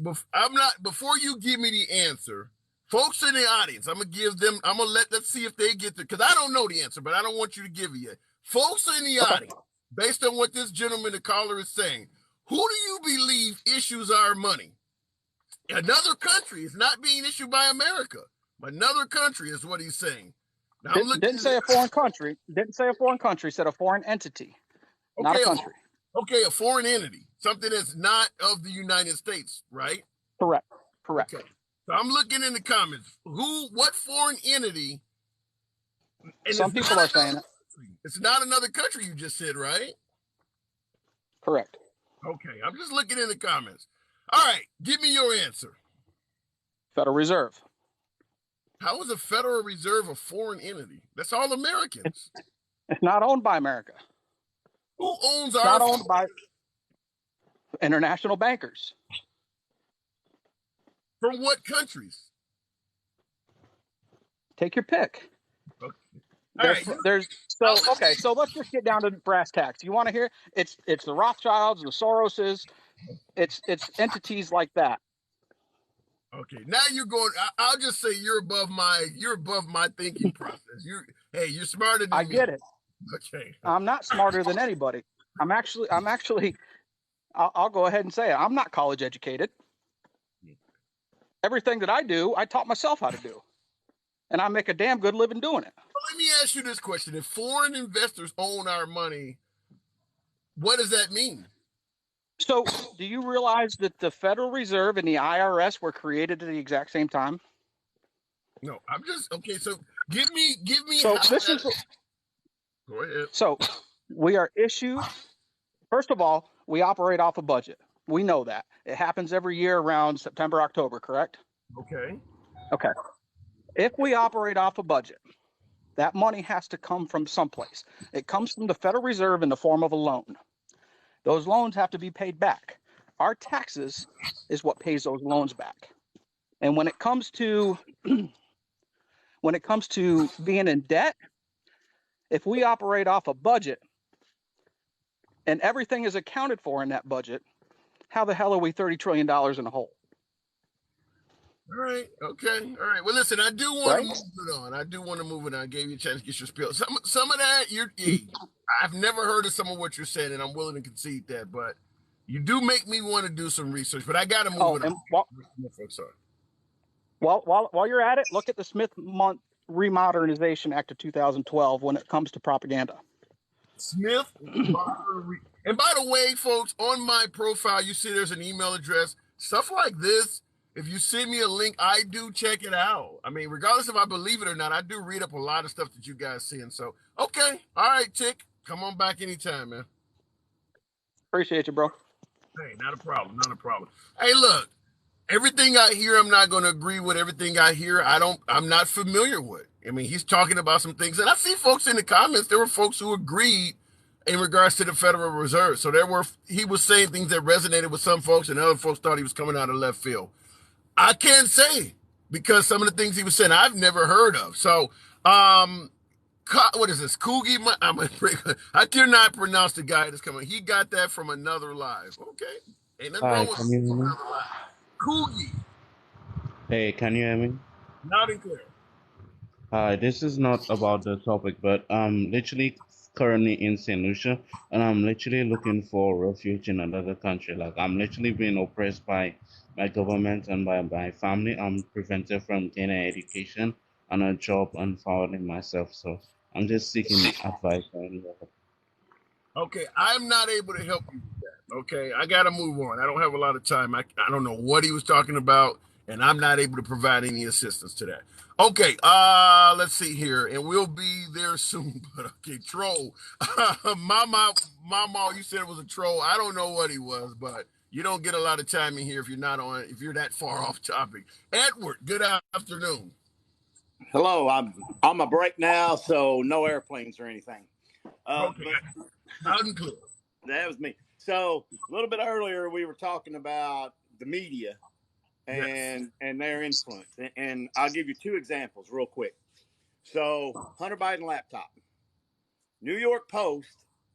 before you give me the answer, folks in the audience, I'm gonna let's see if they get the, because I don't know the answer, but I don't want you to give it yet. Folks in the Okay. audience, based on what this gentleman, the caller, is saying, who do you believe issues our money? Another country. It's not being issued by America. Another country is what he's saying. Now, Didn't say a foreign country. Didn't say a foreign country. Said a foreign entity, not a country. Okay, a foreign entity, something that's not of the United States, right? Correct. Okay. So I'm looking in the comments. What foreign entity? And Some people are saying it. It's not another country, you just said, right? Correct. Okay, I'm just looking in the comments. All right, give me your answer. Federal Reserve. How is the Federal Reserve a foreign entity? That's all Americans. It's not owned by America. Who owns It's our? not owned by international bankers. From what countries? Take your pick. Okay. So let's just get down to brass tacks. You want to hear? It's the Rothschilds, the Soroses, it's entities like that. Okay, now you're going. I'll just say you're above my thinking process. You're smarter than me. I get it. Okay. I'm not smarter than anybody. I'm actually. I'll go ahead and say it. I'm not college educated. Everything that I do, I taught myself how to do, and I make a damn good living doing it. Well, let me ask you this question: if foreign investors own our money, what does that mean? So, do you realize that the Federal Reserve and the IRS were created at the exact same time? No, I'm just okay. So, give me. So Go ahead. So, we are issued. First of all, we operate off a budget. We know that it happens every year around September, October. Correct? Okay. Okay. If we operate off a budget, that money has to come from someplace. It comes from the Federal Reserve in the form of a loan. Those loans have to be paid back. Our taxes is what pays those loans back. And when it comes to being in debt, if we operate off a budget and everything is accounted for in that budget, how the hell are we $30 trillion in a hole? All right. Okay. All right. Well, listen, I do want to move it on. I gave you a chance to get your spiel. Some of that, I've never heard of some of what you're saying, and I'm willing to concede that. But you do make me want to do some research. But I got to move it on. While you're at it, look at the Smith-Mundt Remodernization Act of 2012 when it comes to propaganda. Smith. And by the way, folks, on my profile, you see there's an email address. Stuff like this. If you send me a link, I do check it out. I mean, regardless if I believe it or not, I do read up a lot of stuff that you guys see. And so, okay. All right, Tick. Come on back anytime, man. Appreciate you, bro. Hey, not a problem. Not a problem. Hey, look, everything I hear, I'm not going to agree with. Everything I hear, I'm not familiar with. I mean, he's talking about some things. And I see folks in the comments, there were folks who agreed in regards to the Federal Reserve. So he was saying things that resonated with some folks and other folks thought he was coming out of left field. I can't say because some of the things he was saying I've never heard of. So, what is this? Coogie? I cannot pronounce the guy that's coming. He got that from another live. Okay. Ain't nothing wrong with can you hear me? Coogie. Hey, can you hear me? Loud and clear. Hi, this is not about the topic, but I'm literally currently in St. Lucia, and I'm literally looking for refuge in another country. Like, I'm literally being oppressed by my government and by my family. I'm prevented from gaining education and a job and following myself. So I'm just seeking advice. Okay, I'm not able to help you with that. Okay, I got to move on. I don't have a lot of time. I don't know what he was talking about, and I'm not able to provide any assistance to that. Okay, let's see here, and we'll be there soon. But okay, troll. Mama, you said it was a troll. I don't know what he was, but you don't get a lot of time in here if you're that far off topic. Edward, good afternoon. Hello, I'm on my break now, so no airplanes or anything. Okay, loud and clear. That was me. So a little bit earlier, we were talking about the media and their influence, and I'll give you two examples real quick. So Hunter Biden laptop. New York Post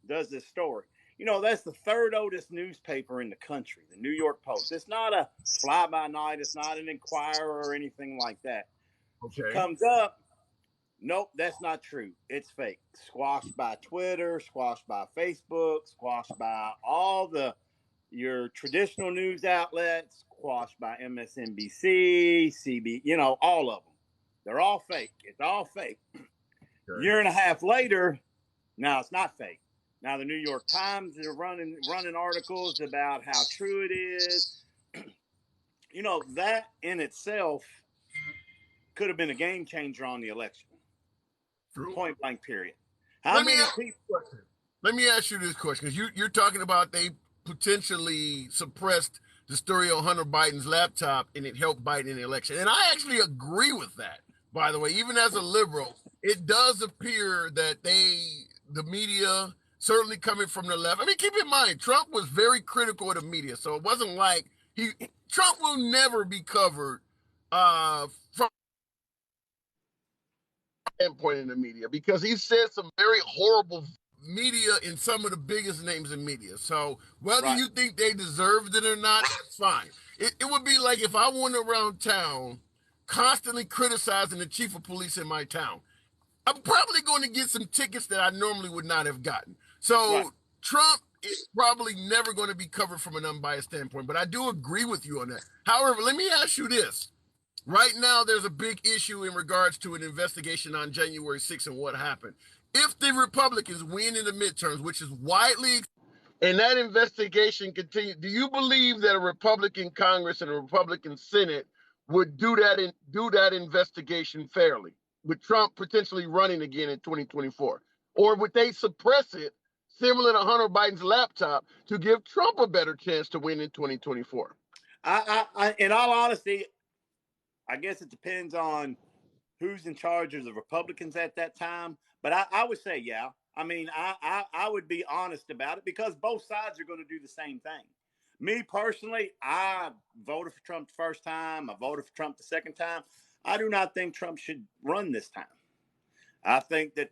does this story. That's the third oldest newspaper in the country, the New York Post. It's not a fly-by-night. It's not an Inquirer or anything like that. Okay. Comes up, nope, that's not true. It's fake. Squashed by Twitter, squashed by Facebook, squashed by all your traditional news outlets, squashed by MSNBC, all of them. They're all fake. It's all fake. Okay. Year and a half later, now it's not fake. Now the New York Times are running articles about how true it is. That in itself could have been a game changer on the election. True. Point blank, period. Let me ask you this question, because you're talking about they potentially suppressed the story on Hunter Biden's laptop and it helped Biden in the election. And I actually agree with that, by the way. Even as a liberal, it does appear that the media, certainly coming from the left. I mean, keep in mind, Trump was very critical of the media. So it wasn't like Trump will never be covered from standpoint in the media, because he said some very horrible media in some of the biggest names in media. So whether you think they deserved it or not, that's fine. It would be like if I went around town constantly criticizing the chief of police in my town. I'm probably going to get some tickets that I normally would not have gotten. So Trump is probably never going to be covered from an unbiased standpoint, but I do agree with you on that. However, let me ask you this. Right now, there's a big issue in regards to an investigation on January 6th and what happened. If the Republicans win in the midterms, which is widely, and that investigation continues, do you believe that a Republican Congress and a Republican Senate would do that investigation fairly, with Trump potentially running again in 2024? Or would they suppress it, similar to Hunter Biden's laptop, to give Trump a better chance to win in 2024? In all honesty, I guess it depends on who's in charge of the Republicans at that time. But I would say, yeah. I mean, I would be honest about it, because both sides are going to do the same thing. Me personally, I voted for Trump the first time. I voted for Trump the second time. I do not think Trump should run this time. I think that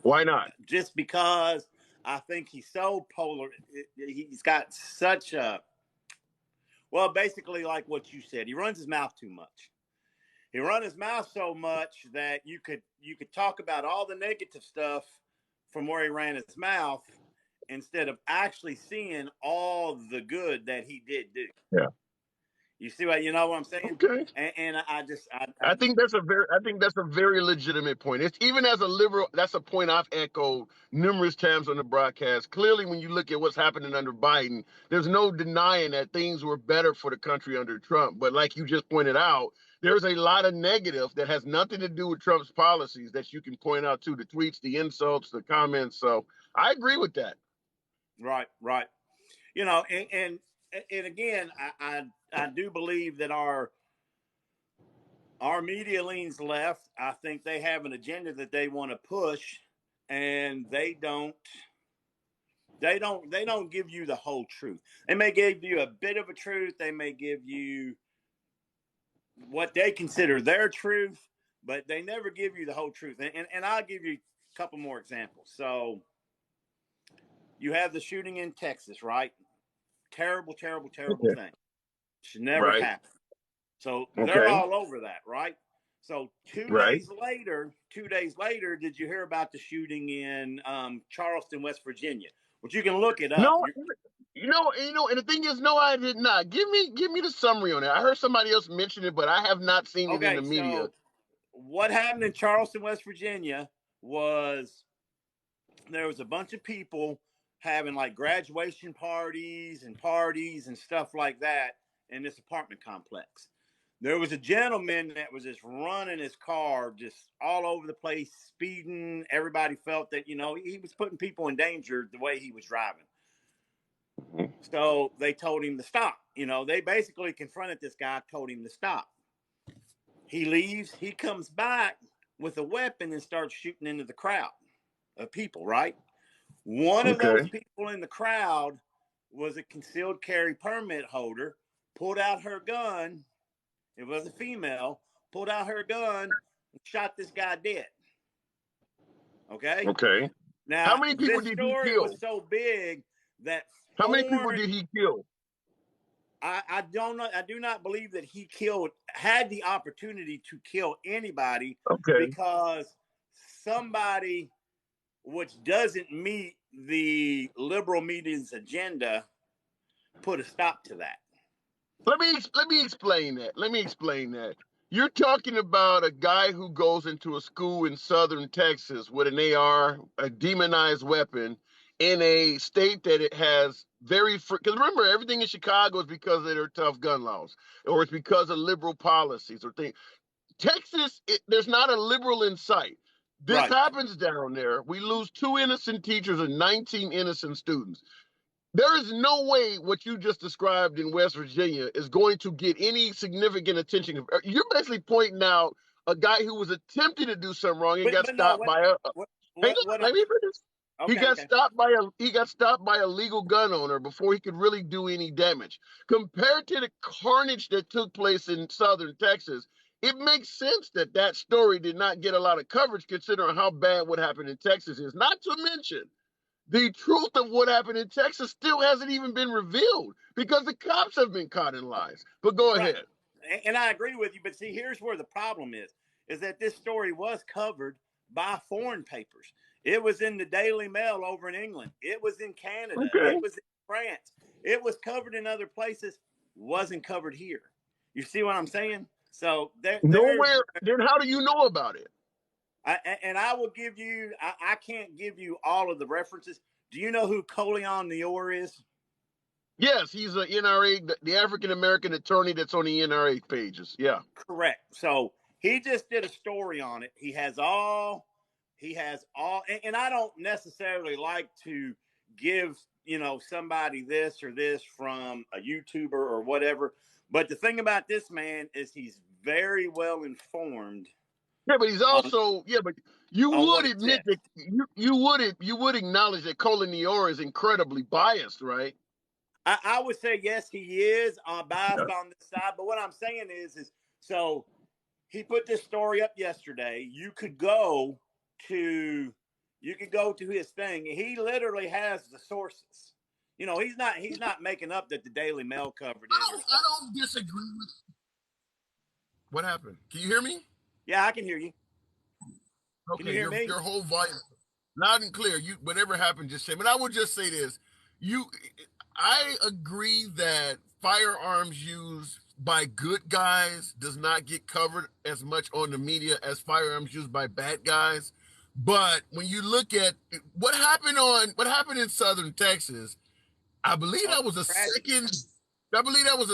Why not? Just because I think he's so polar. He's got such basically like what you said. He runs his mouth too much. He runs his mouth so much that you could talk about all the negative stuff from where he ran his mouth, instead of actually seeing all the good that he did do. Yeah. You see what I'm saying? Okay. And I think that's a very legitimate point. It's, even as a liberal, that's a point I've echoed numerous times on the broadcast. Clearly, when you look at what's happening under Biden, there's no denying that things were better for the country under Trump. But like you just pointed out, there's a lot of negative that has nothing to do with Trump's policies that you can point out to, the tweets, the insults, the comments. So I agree with that. Right. And again, I do believe that our media leans left. I think they have an agenda that they want to push, and they don't give you the whole truth. They may give you a bit of a truth. They may give you what they consider their truth, but they never give you the whole truth. And I'll give you a couple more examples. So you have the shooting in Texas, right? Terrible thing. Should never happen. So they're all over that, right? So 2 days later, did you hear about the shooting in Charleston, West Virginia? Which you can look it up. No, and the thing is, no, I did not. Give me the summary on it. I heard somebody else mention it, but I have not seen it in the media. So what happened in Charleston, West Virginia was there was a bunch of people having like graduation parties and stuff like that in this apartment complex. There was a gentleman that was just running his car just all over the place, speeding. Everybody felt that, he was putting people in danger the way he was driving. So they told him to stop. They basically confronted this guy, told him to stop. He leaves. He comes back with a weapon and starts shooting into the crowd of people, right? One of those people in the crowd was a concealed carry permit holder, pulled out her gun. It was a female, pulled out her gun, and shot this guy dead. Okay? Okay. Now, how many people this did story he kill? was so big that How many people foreign. did he kill? I don't know. I do not believe that he had the opportunity to kill anybody Okay. because somebody which doesn't meet the liberal media's agenda put a stop to that. Let me explain that. Let me explain that. You're talking about a guy who goes into a school in southern Texas with an AR, a demonized weapon, in a state that it has because remember, everything in Chicago is because of their tough gun laws, or it's because of liberal policies or things. Texas, there's not a liberal in sight. This Right. happens down there. We lose 2 innocent teachers and 19 innocent students. There is no way what you just described in West Virginia is going to get any significant attention. You're basically pointing out a guy who was attempting to do something wrong and got But no, stopped by a. Hang on, what let me finish. He okay, got okay. stopped by a legal gun owner before he could really do any damage. Compared to the carnage that took place in southern Texas, it makes sense that that story did not get a lot of coverage considering how bad what happened in Texas is. Not to mention, the truth of what happened in Texas still hasn't even been revealed because the cops have been caught in lies. But go Right. ahead. And I agree with you, but see, here's where the problem is that this story was covered by foreign papers. It was in the Daily Mail over in England. It was in Canada. Okay. It was in France. It was covered in other places. Wasn't covered here. You see what I'm saying? So Nowhere. Then how do you know about it? I will give you. I can't give you all of the references. Do you know who Colion Nior is? Yes, he's an NRA, the African American attorney that's on the NRA pages. Yeah. Correct. So he just did a story on it. He has all, and I don't necessarily like to give, somebody this or this from a YouTuber or whatever. But the thing about this man is he's very well informed. Yeah, but he's also, but you would admit that you would acknowledge that Colion Nior is incredibly biased, right? I would say yes, he is biased on this side. But what I'm saying is so he put this story up yesterday. You could go to his thing. He literally has the sources. He's not making up that the Daily Mail covered it. I don't disagree with. What happened? Can you hear me? Yeah, I can hear you. Okay, can you hear me? Your whole voice loud and clear. You whatever happened, just say. But I would just say this: I agree that firearms used by good guys does not get covered as much on the media as firearms used by bad guys. But when you look at what happened in southern Texas, I believe that was the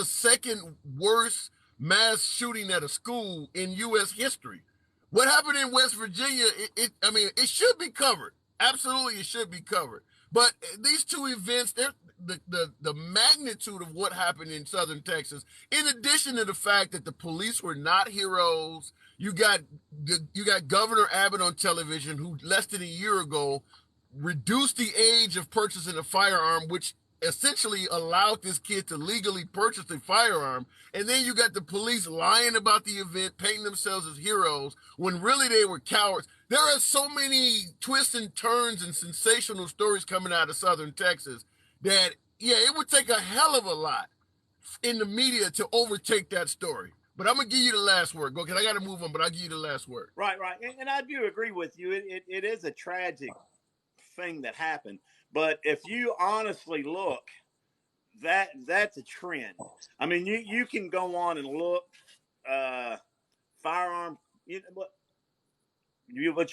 second worst mass shooting at a school in U.S. history. What happened in West Virginia, it should be covered. Absolutely, it should be covered. But these two events, the magnitude of what happened in southern Texas, in addition to the fact that the police were not heroes, you got Governor Abbott on television, who less than a year ago reduced the age of purchasing a firearm, which essentially allowed this kid to legally purchase a firearm. And then you got the police lying about the event, painting themselves as heroes when really they were cowards. There are so many twists and turns and sensational stories coming out of southern Texas that, it would take a hell of a lot in the media to overtake that story. But I'm going to give you the last word. Go, because I got to move on, but I'll give you the last word. Right. And I do agree with you. It is a tragic thing that happened. But if you honestly look, that's a trend. I mean, you can go on and look firearm. But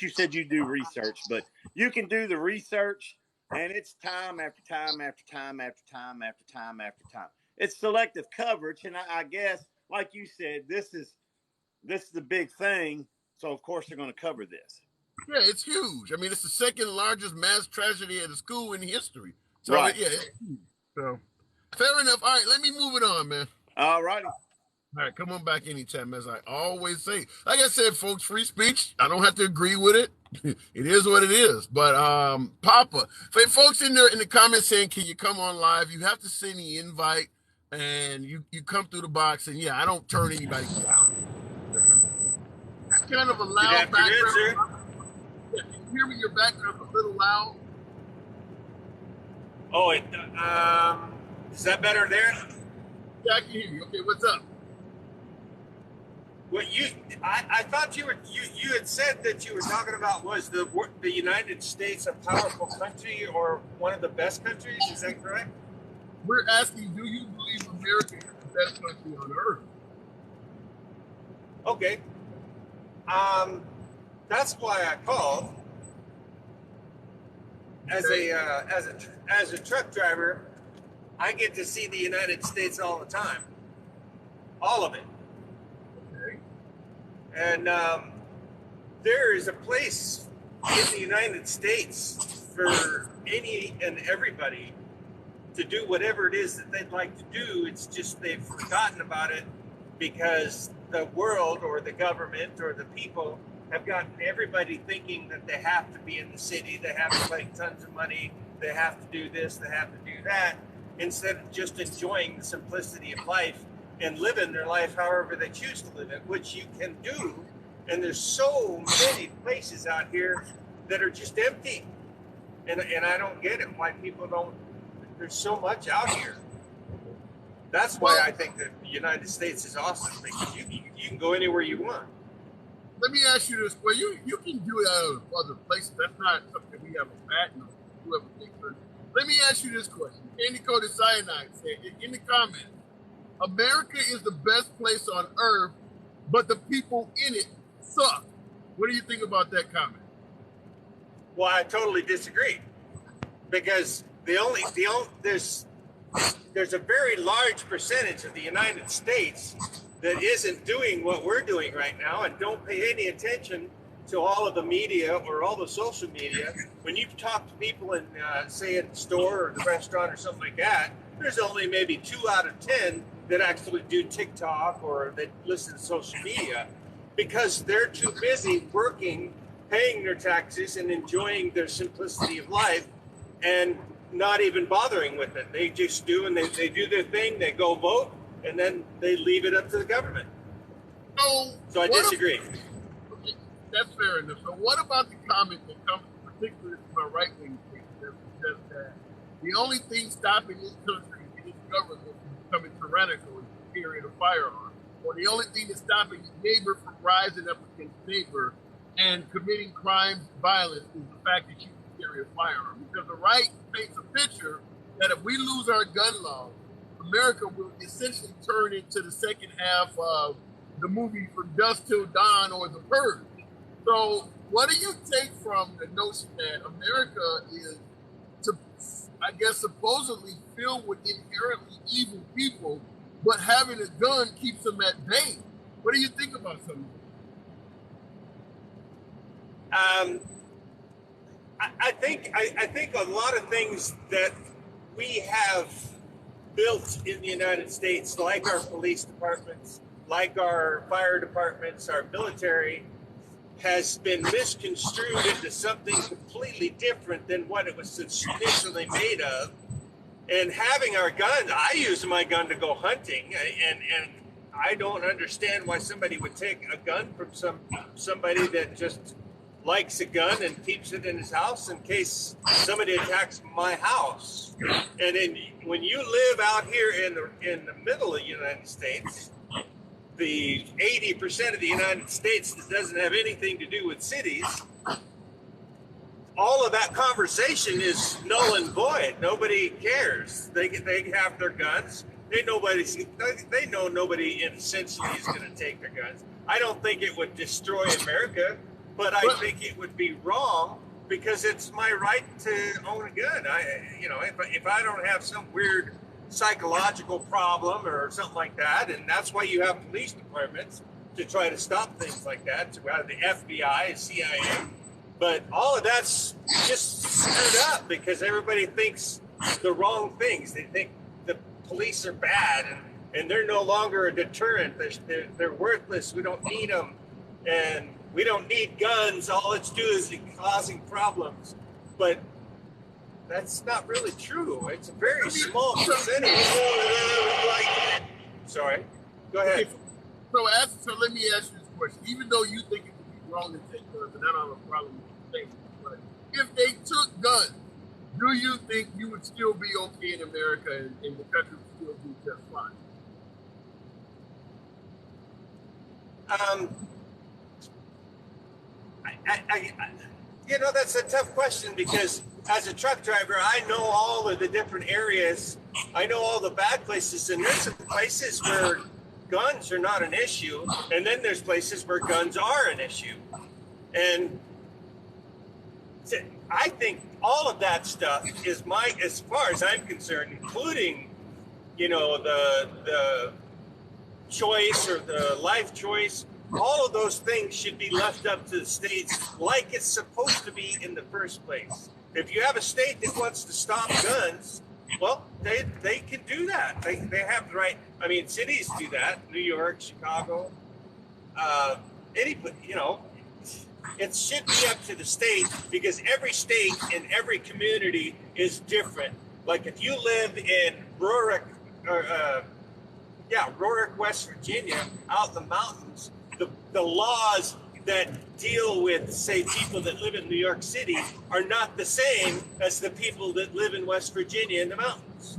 you said you do research, but you can do the research, and it's time after time after time after time after time after time. It's selective coverage, and I guess, like you said, this is the big thing. So of course they're going to cover this. Yeah, it's huge. I mean, it's the second largest mass tragedy at a school in history. So, right. So, fair enough. All right, let me move it on, man. All righty. All right, come on back anytime, as I always say. Like I said, folks, free speech. I don't have to agree with it. It is what it is. But, Papa, for folks in the comments saying, can you come on live? You have to send the invite, and you come through the box, and, I don't turn anybody down. It's kind of a loud background. Can you hear me? Your background a little loud. Oh, is that better there? Yeah, I can hear you. Okay, what's up? Well, I thought you had said that you were talking about was the United States a powerful country or one of the best countries? Is that correct? We're asking, do you believe America is the best country on earth? Okay. That's why I called. As a truck driver, I get to see the United States all the time, all of it. Okay. And there is a place in the United States for any and everybody to do whatever it is that they'd like to do. It's just they've forgotten about it because the world or the government or the people have gotten everybody thinking that they have to be in the city, they have to make tons of money, they have to do this, they have to do that, instead of just enjoying the simplicity of life and living their life however they choose to live it, which you can do. And there's so many places out here that are just empty. And I don't get it, why people don't, there's so much out here. That's why I think that the United States is awesome, because you can go anywhere you want. Let me ask you this. Well, you can do it out of other places. That's not something we have a patent on. Whoever thinks that. Let me ask you this question. Candy Coated Cyanide said in the comments, America is the best place on earth, but the people in it suck. What do you think about that comment? Well, I totally disagree, because there's a very large percentage of the United States that isn't doing what we're doing right now and don't pay any attention to all of the media or all the social media. When you talk to people in, say, at the store or the restaurant or something like that, there's only maybe 2 out of 10 that actually do TikTok or that listen to social media, because they're too busy working, paying their taxes, and enjoying their simplicity of life and not even bothering with it. They just do, and they do their thing, they go vote, and then they leave it up to the government. So I disagree. Okay, that's fair enough. So what about the comment that comes particularly from a right-wing thing that says that the only thing stopping this country and its government from becoming tyrannical is the carrying of firearms, or the only thing that's stopping neighbor from rising up against neighbor and committing crimes, violence, is the fact that you can carry a firearm? Because the right paints a picture that if we lose our gun laws, America will essentially turn into the second half of the movie From Dusk Till Dawn or The Purge. So what do you take from the notion that America is, I guess, supposedly filled with inherently evil people, but having a gun keeps them at bay? What do you think about something? I think a lot of things that we have built in the United States, like our police departments, like our fire departments, our military, has been misconstrued into something completely different than what it was initially made of. And having our guns, I use my gun to go hunting, and I don't understand why somebody would take a gun from somebody that just likes a gun and keeps it in his house in case somebody attacks my house. And then when you live out here in the middle of the United States, the 80% of the United States that doesn't have anything to do with cities, all of that conversation is null and void. Nobody cares. They have their guns. They know nobody essentially is going to take their guns. I don't think it would destroy America, but I think it would be wrong, because it's my right to own a gun. If I don't have some weird psychological problem or something like that, and that's why you have police departments to try to stop things like that. So we have the FBI, CIA, but all of that's just screwed up because everybody thinks the wrong things. They think the police are bad and they're no longer a deterrent. They're worthless. We don't need them, and we don't need guns. All it's doing is causing problems. But that's not really true. It's a very small percentage. Sorry. Go ahead. Okay, so let me ask you this question. Even though you think it would be wrong to take guns, and I don't have a problem with you saying this, but if they took guns do you think you would still be okay in America and the country would still be just fine? That's a tough question because as a truck driver, I know all of the different areas. I know all the bad places, and there's some places where guns are not an issue, and then there's places where guns are an issue. And I think all of that stuff is as far as I'm concerned, including, the choice or the life choice. All of those things should be left up to the states like it's supposed to be in the first place. If you have a state that wants to stop guns, well, they can do that. They have the right. I mean, cities do that. New York, Chicago, anybody, it should be up to the state because every state and every community is different. Like if you live in Rorick, West Virginia, out in the mountains, the laws that deal with, say, people that live in New York City are not the same as the people that live in West Virginia in the mountains.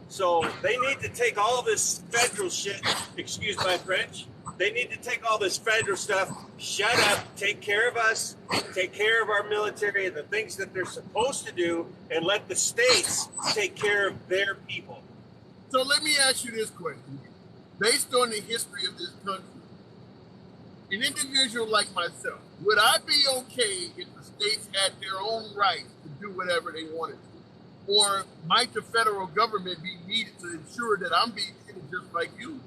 So they need to take all this federal shit, excuse my French, they need to take all this federal stuff, shut up, take care of us, take care of our military and the things that they're supposed to do, and let the states take care of their people. So let me ask you this question. Based on the history of this country, an individual like myself, would I be okay if the states had their own rights to do whatever they wanted to? Or might the federal government be needed to ensure that I'm being treated just like you?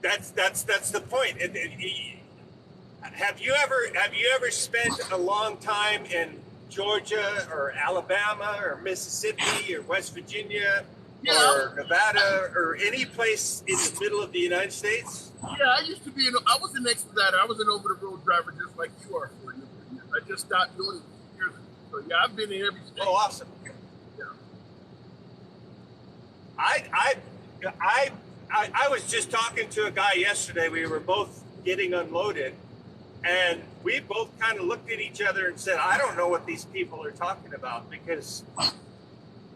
That's the point. Have you ever spent a long time in Georgia or Alabama or Mississippi or West Virginia or Nevada or any place in the middle of the United States? Yeah, I used to be. I was an expediter. I was an over-the-road driver, just like you are for a number of years. I just stopped doing it years ago. So yeah, I've been in every state. Oh, awesome. Yeah. I was just talking to a guy yesterday. We were both getting unloaded, and we both kind of looked at each other and said, I don't know what these people are talking about, because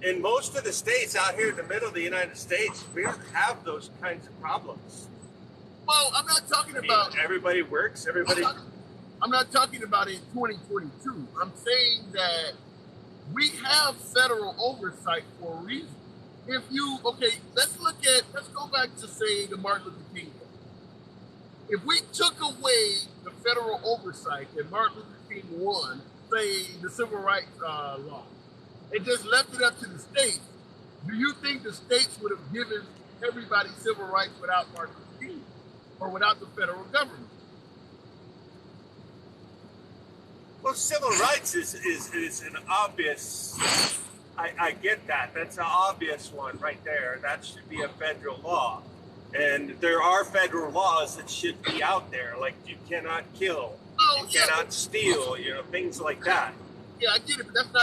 in most of the states out here in the middle of the United States, we don't have those kinds of problems. Well, I'm not talking about... everybody works, everybody... I'm not talking about in 2022. I'm saying that we have federal oversight for a reason. If you, let's go back to, say, the Martin Luther King Day. If we took away the federal oversight that Martin Luther King won, say, the civil rights law, and just left it up to the states, do you think the states would have given everybody civil rights without Martin Luther King or without the federal government? Well, civil rights is an obvious... I get that. That's an obvious one right there. That should be a federal law. And there are federal laws that should be out there, like you cannot kill, you cannot steal, things like that. Yeah, I get it, but that's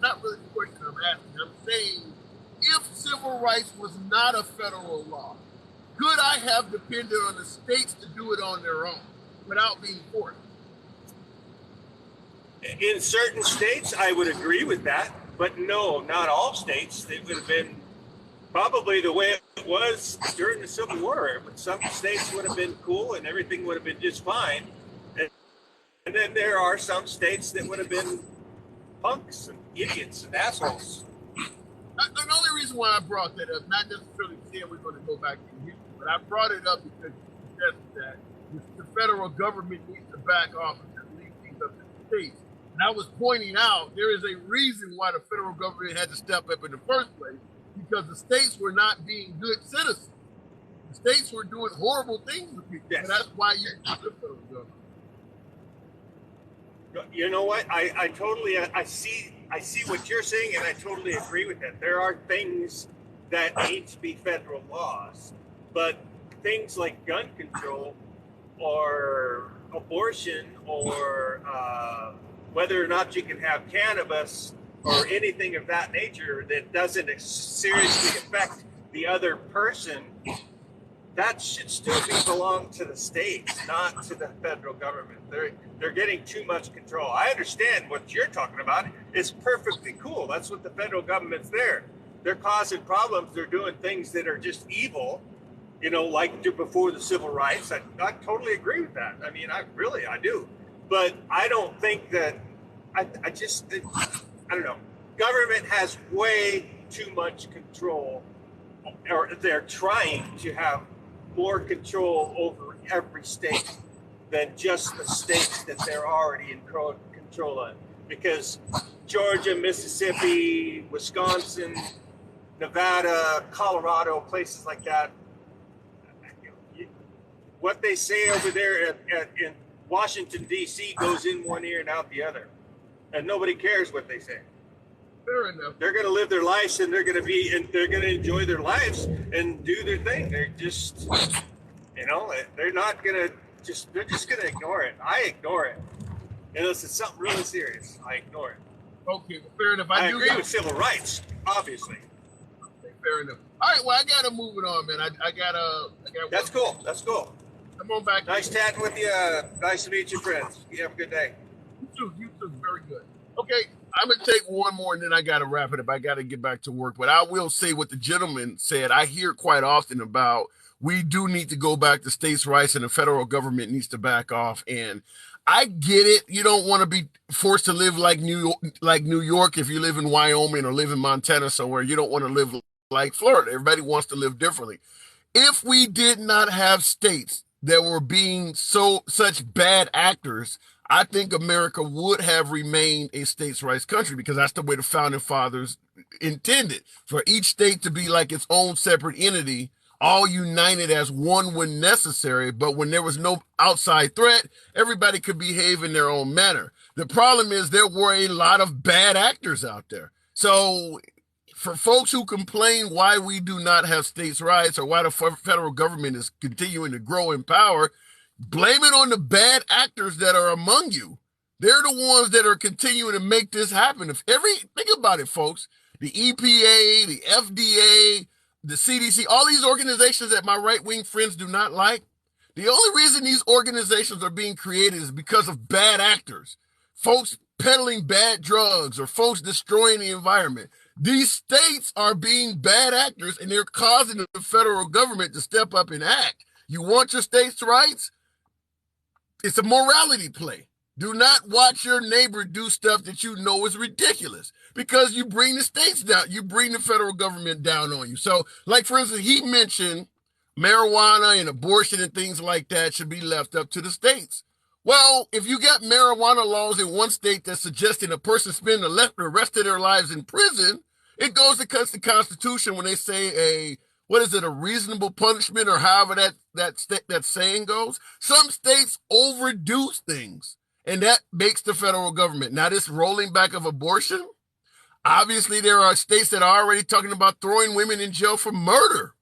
not really the question I'm asking. I'm saying, if civil rights was not a federal law, could I have depended on the states to do it on their own without being forced? In certain states, I would agree with that. But no, not all states. It would have been probably the way it was during the Civil War. But some states would have been cool and everything would have been just fine. And then there are some states that would have been punks and idiots and assholes. The only reason why I brought that up, not necessarily saying we're going to go back to history, but I brought it up because you suggested that the federal government needs to back off and just leave things up to the states. And I was pointing out there is a reason why the federal government had to step up in the first place, because the states were not being good citizens. The states were doing horrible things to people. Yes. And that's why you have the federal government. You know what? I totally I see what you're saying, and I totally agree with that. There are things that need to be federal laws, but things like gun control or abortion or whether or not you can have cannabis or anything of that nature that doesn't seriously affect the other person, that should still belong to the states, not to the federal government. They're getting too much control. I understand what you're talking about. It's perfectly cool. That's what the federal government's there. They're causing problems. They're doing things that are just evil, like before the civil rights. I totally agree with that. I mean, I do. But I don't think that, I don't know. Government has way too much control, or they're trying to have more control over every state than just the states that they're already in control of. Because Georgia, Mississippi, Wisconsin, Nevada, Colorado, places like that, what they say over there in Washington, D.C. goes in one ear and out the other. And nobody cares what they say. Fair enough. They're going to live their lives, and they're going to enjoy their lives and do their thing. They're just, they're not going to they're just going to ignore it. I ignore it. Unless it's something really serious, I ignore it. Okay, well, fair enough. I agree with civil rights, obviously. Okay, fair enough. All right, well, I got to move it on, man. I got That's cool. That's cool. Come on back. Nice chatting with you. Nice to meet you, friends. You have a good day. You too. Very good. Okay, I'm going to take one more, and then I got to wrap it up. I got to get back to work. But I will say what the gentleman said. I hear quite often about we do need to go back to states' rights, and the federal government needs to back off. And I get it. You don't want to be forced to live like New York if you live in Wyoming or live in Montana somewhere. You don't want to live like Florida. Everybody wants to live differently. If we did not have states that were being such bad actors, I think America would have remained a states' rights country, because that's the way the founding fathers intended, for each state to be like its own separate entity, all united as one when necessary. But when there was no outside threat, everybody could behave in their own manner. The problem is there were a lot of bad actors out there. So for folks who complain why we do not have states' rights or why the federal government is continuing to grow in power, blame it on the bad actors that are among you. They're the ones that are continuing to make this happen. Think about it, folks. The EPA, the FDA, the CDC, all these organizations that my right-wing friends do not like, the only reason these organizations are being created is because of bad actors. Folks peddling bad drugs or folks destroying the environment. These states are being bad actors, and they're causing the federal government to step up and act. You want your states' rights? It's a morality play. Do not watch your neighbor do stuff that you know is ridiculous, because you bring the states down. You bring the federal government down on you. So, like, for instance, he mentioned marijuana and abortion and things like that should be left up to the states. Well, if you got marijuana laws in one state that's suggesting a person spend the rest of their lives in prison, it goes against the Constitution when they say a reasonable punishment, or however that saying goes. Some states overdo things, and that makes the federal government. Now, this rolling back of abortion, obviously there are states that are already talking about throwing women in jail for murder.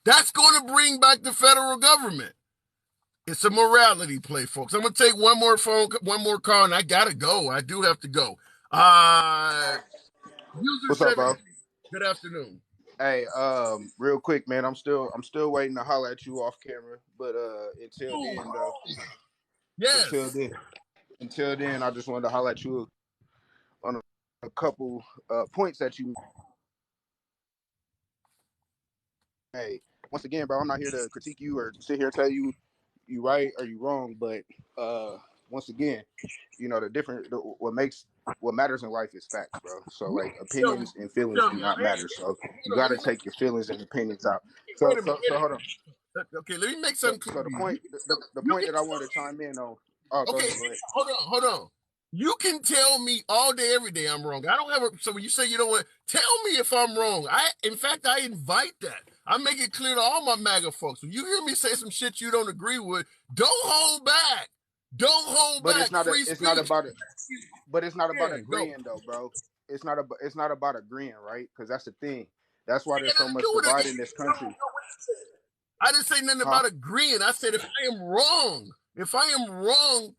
That's going to bring back the federal government. It's a morality play, folks. I'm going to take one more call, and I got to go. I do have to go. What's up, bro? Good afternoon. Hey, real quick, man. I'm still waiting to holler at you off camera, but until then, though. Yes. Until then, I just wanted to holler at you on a couple points that you made. Once again, bro, I'm not here to critique you or sit here and tell you right or you wrong, but once again, what matters in life is facts, bro. So, like, opinions and feelings do not matter. So you got to take your feelings and opinions out. So hold on. Okay, let me make something clear. So the point that I wanted to chime in on. Oh, okay, go ahead. Hold on. You can tell me all day, every day I'm wrong. I don't have so when you say you don't want, tell me if I'm wrong. In fact, I invite that. I make it clear to all my MAGA folks. When you hear me say some shit you don't agree with, don't hold back. Don't hold back. It's not about it. But it's not about agreeing, though, bro. It's not about agreeing, right? Because that's the thing. That's why there's so much divide in this country. I didn't say nothing about agreeing. I said if I am wrong,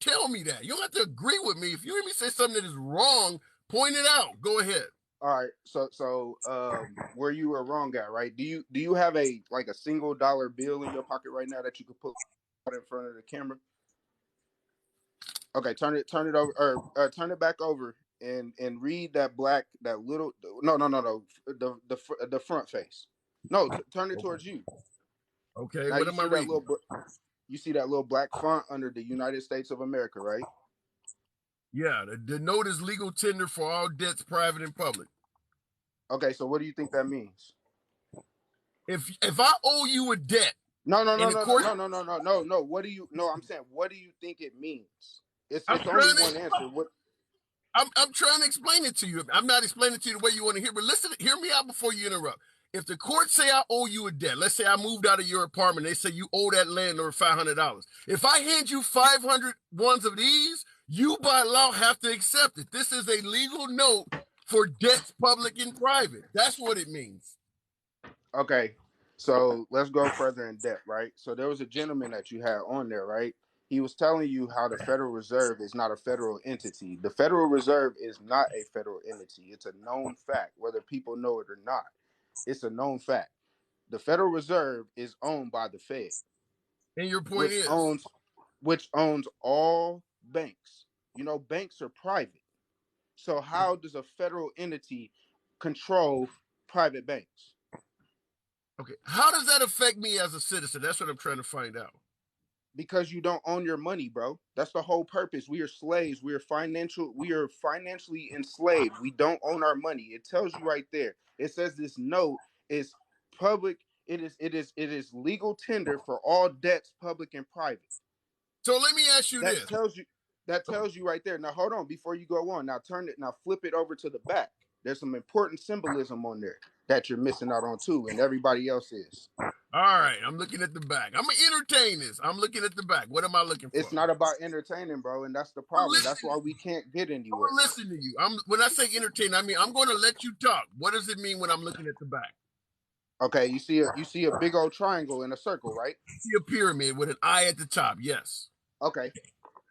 tell me that. You don't have to agree with me. If you hear me say something that is wrong, point it out. Go ahead. All right, where you were wrong at, right? Do you have a single dollar bill in your pocket right now that you could put in front of the camera? Okay, turn it over, or turn it back over and read that little, no, the front face. No, turn it towards you. Okay, Now what you am I see that reading? you see that little black font under the United States of America, right? Yeah, the note is legal tender for all debts, private and public. Okay, so what do you think that means? If I owe you a debt, No. What do you? No, I'm saying, what do you think it means? It's only one answer. What? I'm trying to explain it to you. I'm not explaining it to you the way you want to hear, but listen, hear me out before you interrupt. If the court say I owe you a debt, let's say I moved out of your apartment, they say you owe that landlord $500. If I hand you 500 ones of these, you by law have to accept it. This is a legal note for debts, public and private. That's what it means. Okay, so let's go further in depth, right? So there was a gentleman that you had on there, right? He was telling you how the Federal Reserve is not a federal entity. The Federal Reserve is not a federal entity. It's a known fact, whether people know it or not. It's a known fact. The Federal Reserve is owned by the Fed. And your point is? Which owns all banks. You know, banks are private. So how does a federal entity control private banks? Okay, how does that affect me as a citizen? That's what I'm trying to find out. Because you don't own your money, bro. That's the whole purpose. We are slaves. We are financially enslaved. We don't own our money. It tells you right there. It says this note is public. It is legal tender for all debts, public and private. So let me ask you this. That tells you right there. Now hold on before you go on. Now flip it over to the back. There's some important symbolism on there that you're missing out on too, and everybody else is. All right, I'm looking at the back. I'm gonna entertain this. I'm looking at the back. What am I looking for? It's not about entertaining, bro, and that's the problem. That's why we can't get anywhere. I'm listening to you. When I say entertain, I mean I'm going to let you talk. What does it mean when I'm looking at the back? Okay, you see a big old triangle in a circle, right? You see a pyramid with an eye at the top. Yes. Okay.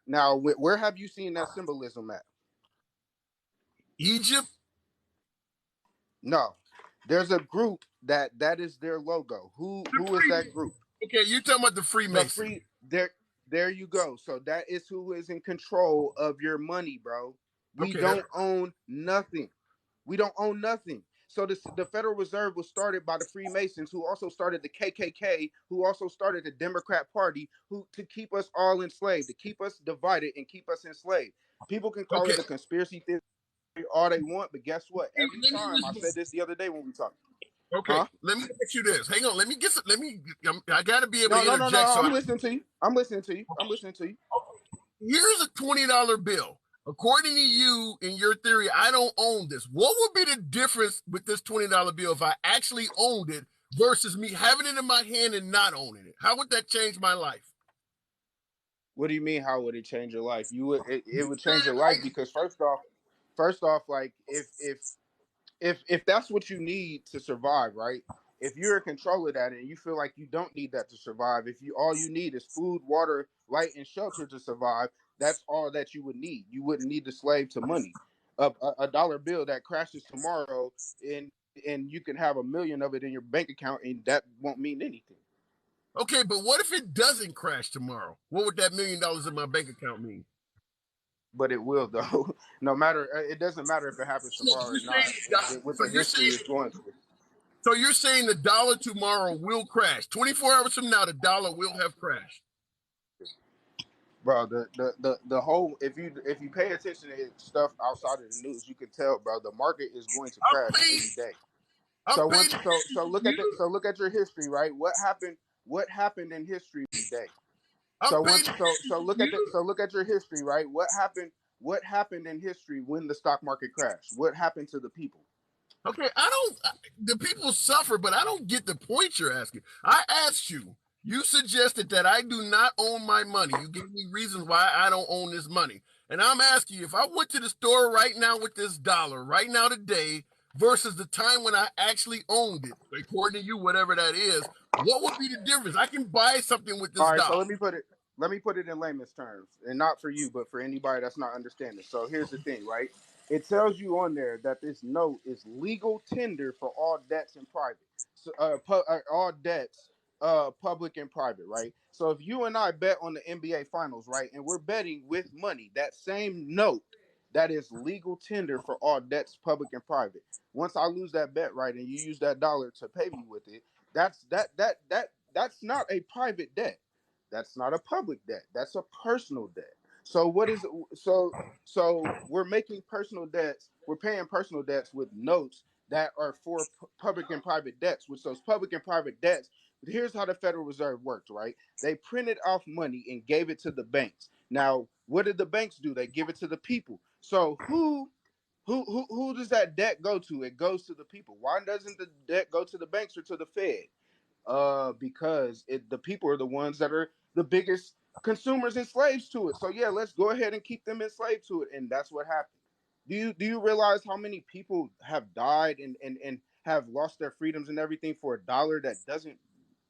Now, where have you seen that symbolism at? Egypt? No. There's a group that is their logo. Who is that group? Okay, you're talking about the Freemasons. There you go. So that is who is in control of your money, bro. We don't own nothing. We don't own nothing. So the Federal Reserve was started by the Freemasons, who also started the KKK, who also started the Democrat Party, to keep us all enslaved, to keep us divided and keep us enslaved. People can call it a conspiracy theory all they want, but guess what? Every time, I said this the other day when we talked. Okay, let me ask you this. Hang on, I gotta be able to interject. No, I'm listening to you. Here's a $20 bill. According to you, in your theory, I don't own this. What would be the difference with this $20 bill if I actually owned it versus me having it in my hand and not owning it? How would that change my life? What do you mean? How would it change your life? It would change your life because first off, like if that's what you need to survive, right? If you're in control of that and you feel like you don't need that to survive, all you need is food, water, light, and shelter to survive, that's all that you would need. You wouldn't need to slave to money. A dollar bill that crashes tomorrow and you can have 1 million of it in your bank account and that won't mean anything. Okay, but what if it doesn't crash tomorrow? What would that $1 million in my bank account mean? But it will, though. No matter, it doesn't matter if it happens tomorrow or not. With the history it's going to. So you're saying the dollar tomorrow will crash. 24 hours from now, the dollar will have crashed. Bro, the whole if you pay attention to stuff outside of the news, you can tell, bro, the market is going to crash every day. So look at your history, right? What happened in history today? So look at your history, right? What happened in history when the stock market crashed? What happened to the people? Okay, the people suffer, but I don't get the point you're asking. I asked you. You suggested that I do not own my money. You gave me reasons why I don't own this money. And I'm asking you, if I went to the store right now with this dollar, right now today, versus the time when I actually owned it, according to you, whatever that is, what would be the difference? I can buy something with this dollar. So let me put it in layman's terms, and not for you, but for anybody that's not understanding. So here's the thing, right? it tells you on there that this note is legal tender for all debts in private, so all debts, public and private, right? So if you and I bet on the NBA finals, right, and we're betting with money, that same note, that is legal tender for all debts, public and private. Once I lose that bet, right, and you use that dollar to pay me with it, that's not a private debt. That's not a public debt. That's a personal debt. So what is so so we're making personal debts, we're paying personal debts with notes that are for public and private debts, which those public and private debts, here's how the Federal Reserve worked, right? They printed off money and gave it to the banks. Now, what did the banks do? They give it to the people. So who does that debt go to? It goes to the people. Why doesn't the debt go to the banks or to the Fed? Because the people are the ones that are the biggest consumers and slaves to it. So yeah, let's go ahead and keep them enslaved to it, and that's what happened. Do you realize how many people have died and have lost their freedoms and everything for a dollar that doesn't,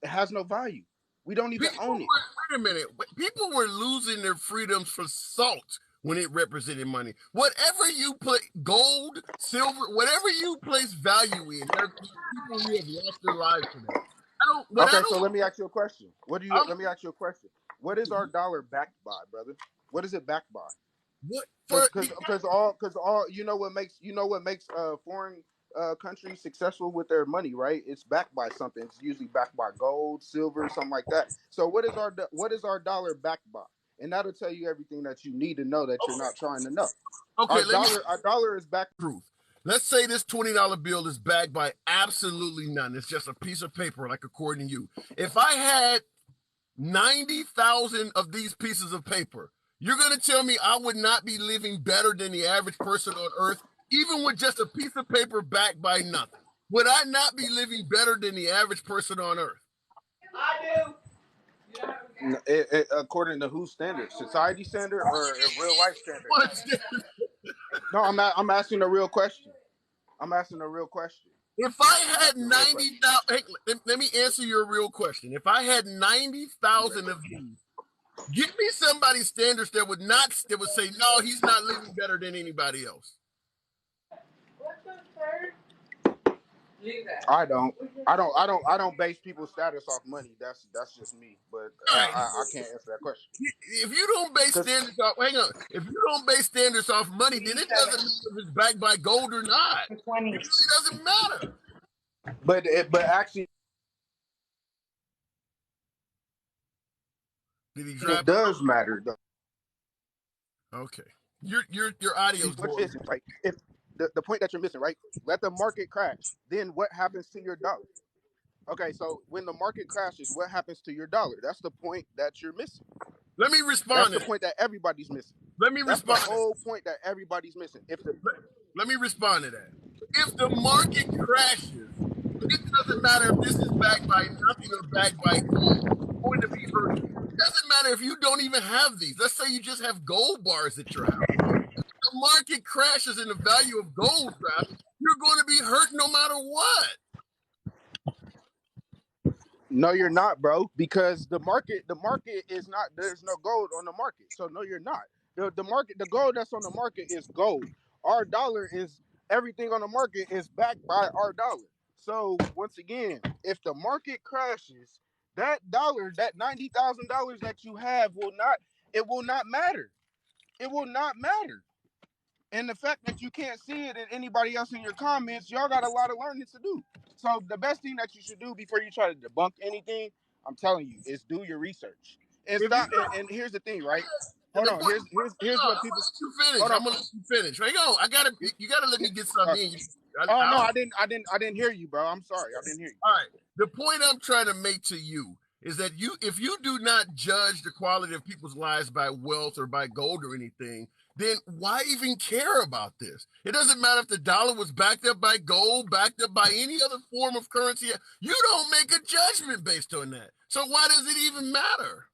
it has no value? We don't even own it. Wait a minute. People were losing their freedoms for salt when it represented money. Whatever you put, gold, silver, whatever you place value in, there are people who have lost their lives for that. Okay, so let me ask you a question. Let me ask you a question. What is our dollar backed by, brother? What is it backed by? What? Because all you know what makes foreign countries successful with their money, right? It's backed by something. It's usually backed by gold, silver, something like that. So what is our dollar backed by? And that'll tell you everything that you need to know that you're not trying to know. Okay, our dollar is backed. Proof. Let's say this $20 bill is backed by absolutely none. It's just a piece of paper, like according to you. If I had 90,000 of these pieces of paper, you're going to tell me I would not be living better than the average person on earth, even with just a piece of paper backed by nothing? Would I not be living better than the average person on earth? I do. According to whose standard? Society standard or a real life standard? What standard? No, I'm asking a real question. I'm asking a real question. If I had 90,000, let me answer your real question. If I had 90,000 of these, give me somebody's standards that would say, no, he's not living better than anybody else. I don't base people's status off money. That's just me. But I can't answer that question. If you don't base standards off, hang on. If you don't base standards off money, then it doesn't matter if it's backed by gold or not. It really doesn't matter. But actually, did he drop? It does matter though. Okay, your audio's missing, right? If the point that you're missing, right? Let the market crash. Then what happens to your dollar? Okay, so when the market crashes, what happens to your dollar? That's the point that you're missing. Let me respond. That's the point that everybody's missing. Let me respond. That's the whole point that everybody's missing. Let me respond to that. If the market crashes, it doesn't matter if this is backed by nothing or backed by gold. It's going to be hurt. It doesn't matter if you don't even have these. Let's say you just have gold bars at your house. If the market crashes and the value of gold drops, you're going to be hurt no matter what. No, you're not, bro, because the market is not, there's no gold on the market. So no, you're not. The market, the gold that's on the market is gold. Our dollar is, everything on the market is backed by our dollar. So once again, if the market crashes, that dollar, that $90,000 that you have will not matter. It will not matter. And the fact that you can't see it and anybody else in your comments, y'all got a lot of learning to do. So the best thing that you should do before you try to debunk anything, I'm telling you, is do your research. And stop. And here's the thing, right? Hold on. Here's what people. I'm gonna let you finish. Right, go. You gotta let me get something in. I didn't hear you, bro. I'm sorry, I didn't hear you. All right. The point I'm trying to make to you is that if you do not judge the quality of people's lives by wealth or by gold or anything, then why even care about this? It doesn't matter if the dollar was backed up by gold, backed up by any other form of currency. You don't make a judgment based on that. So why does it even matter?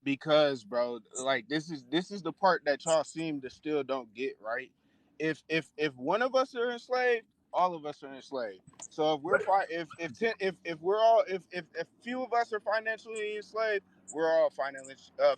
Because, bro, like this is the part that y'all seem to still don't get, right? If one of us are enslaved, all of us are enslaved. So if few of us are financially enslaved, we're all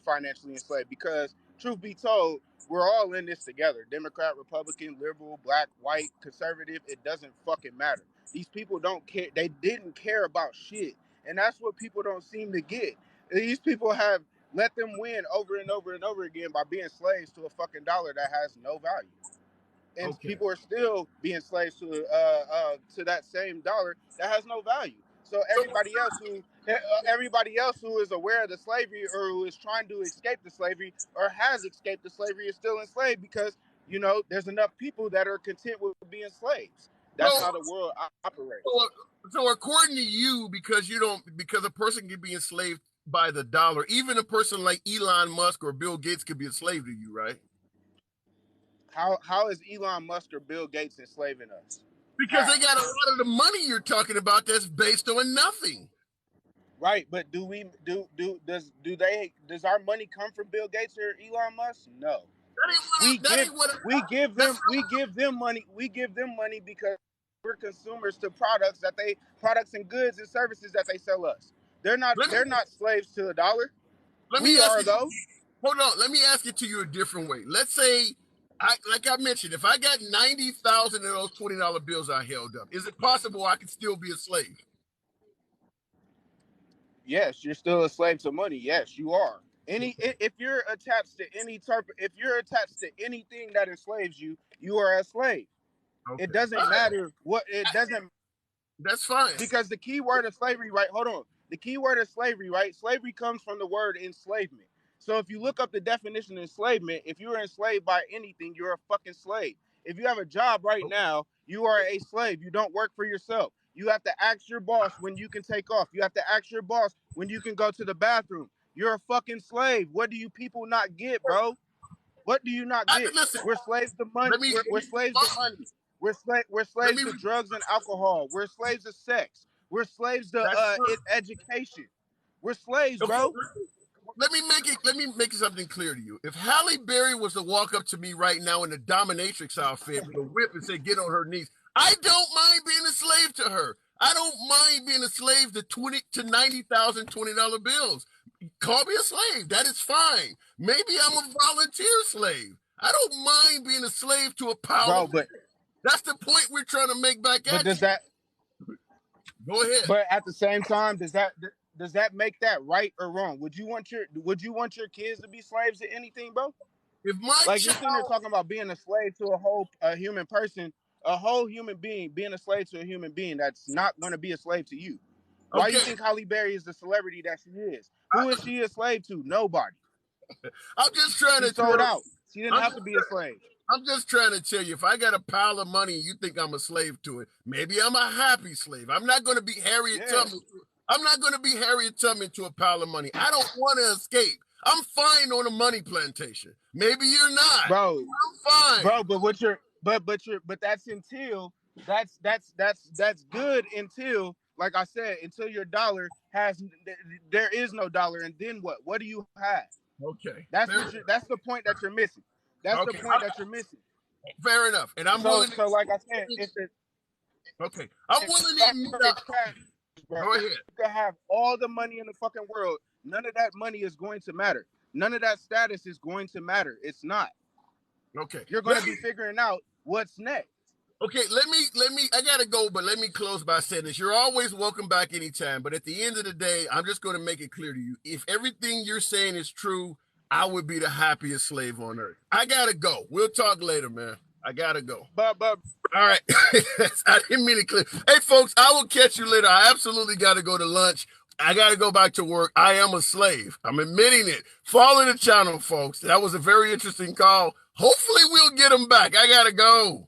financially enslaved, because truth be told, we're all in this together. Democrat, Republican, liberal, black, white, conservative, it doesn't fucking matter. These people don't care. They didn't care about shit. And that's what people don't seem to get. These people have let them win over and over and over again by being slaves to a fucking dollar that has no value. And Okay. people are still being slaves to that same dollar that has no value. So everybody else who is aware of the slavery or who is trying to escape the slavery or has escaped the slavery is still enslaved because, you know, there's enough people that are content with being slaves. That's how the world operates. So according to you, because a person can be enslaved by the dollar, even a person like Elon Musk or Bill Gates could be a slave to you, right? How is Elon Musk or Bill Gates enslaving us? Because they got a lot of the money you're talking about that's based on nothing. Right, but does our money come from Bill Gates or Elon Musk? No. We give them money because we're consumers to products and goods and services that they sell us. They're not slaves to the dollar. We are though. Hold on, let me ask it to you a different way. Let's say, like I mentioned, if I got 90,000 of those $20 bills I held up, is it possible I could still be a slave? Yes, you're still a slave to money. Yes, you are. If you're attached to anything that enslaves you, you are a slave. Okay. It doesn't matter what it doesn't. That's fine. Because the key word of slavery, right? Hold on. The key word of slavery, right? Slavery comes from the word enslavement. So if you look up the definition of enslavement, if you are enslaved by anything, you're a fucking slave. If you have a job right now, you are a slave. You don't work for yourself. You have to ask your boss when you can take off. You have to ask your boss when you can go to the bathroom. You're a fucking slave. What do you people not get, bro? What do you not get? We're slaves to money. We're slaves to money. We're slaves to drugs and alcohol. We're slaves to sex. We're slaves to education. We're slaves, bro. Let me make something clear to you. If Halle Berry was to walk up to me right now in a dominatrix outfit with a whip and say, "Get on her knees," I don't mind being a slave to her. I don't mind being a slave to $90,000 $20 bills. Call me a slave. That is fine. Maybe I'm a volunteer slave. I don't mind being a slave to a power. Bro, but that's the point we're trying to make back at you. Go ahead. But at the same time, does that make that right or wrong? Would you want your kids to be slaves to anything, bro? You're sitting there talking about being a slave to a human person, a whole human being, being a slave to a human being that's not going to be a slave to you. Why do you think Halle Berry is the celebrity that she is? Who is she a slave to? Nobody. I'm just trying to sold out. She didn't have to be a slave. I'm just trying to tell you, if I got a pile of money and you think I'm a slave to it, maybe I'm a happy slave. I'm not going to be Harriet Tubman. I'm not going to be Harriet Tubman to a pile of money. I don't want to escape. I'm fine on a money plantation. Maybe you're not, bro. I'm fine, bro. But that's good until, like I said, until your dollar there is no dollar, and then what? What do you have? Okay, that's the point that you're missing. That's the point that you're missing. Fair enough, and I'm willing. So, like I said, I'm willing to admit that. Go ahead. You can have all the money in the fucking world. None of that money is going to matter. None of that status is going to matter. It's not. Okay. You're going to be figuring out what's next. Okay, let me, I gotta go, but let me close by saying this. You're always welcome back anytime, but at the end of the day, I'm just going to make it clear to you. If everything you're saying is true, I would be the happiest slave on earth. I gotta go. We'll talk later, man. I gotta go. But. All right. I didn't mean to clear. Hey, folks, I will catch you later. I absolutely gotta go to lunch. I gotta go back to work. I am a slave. I'm admitting it. Follow the channel, folks. That was a very interesting call. Hopefully we'll get them back. I gotta go.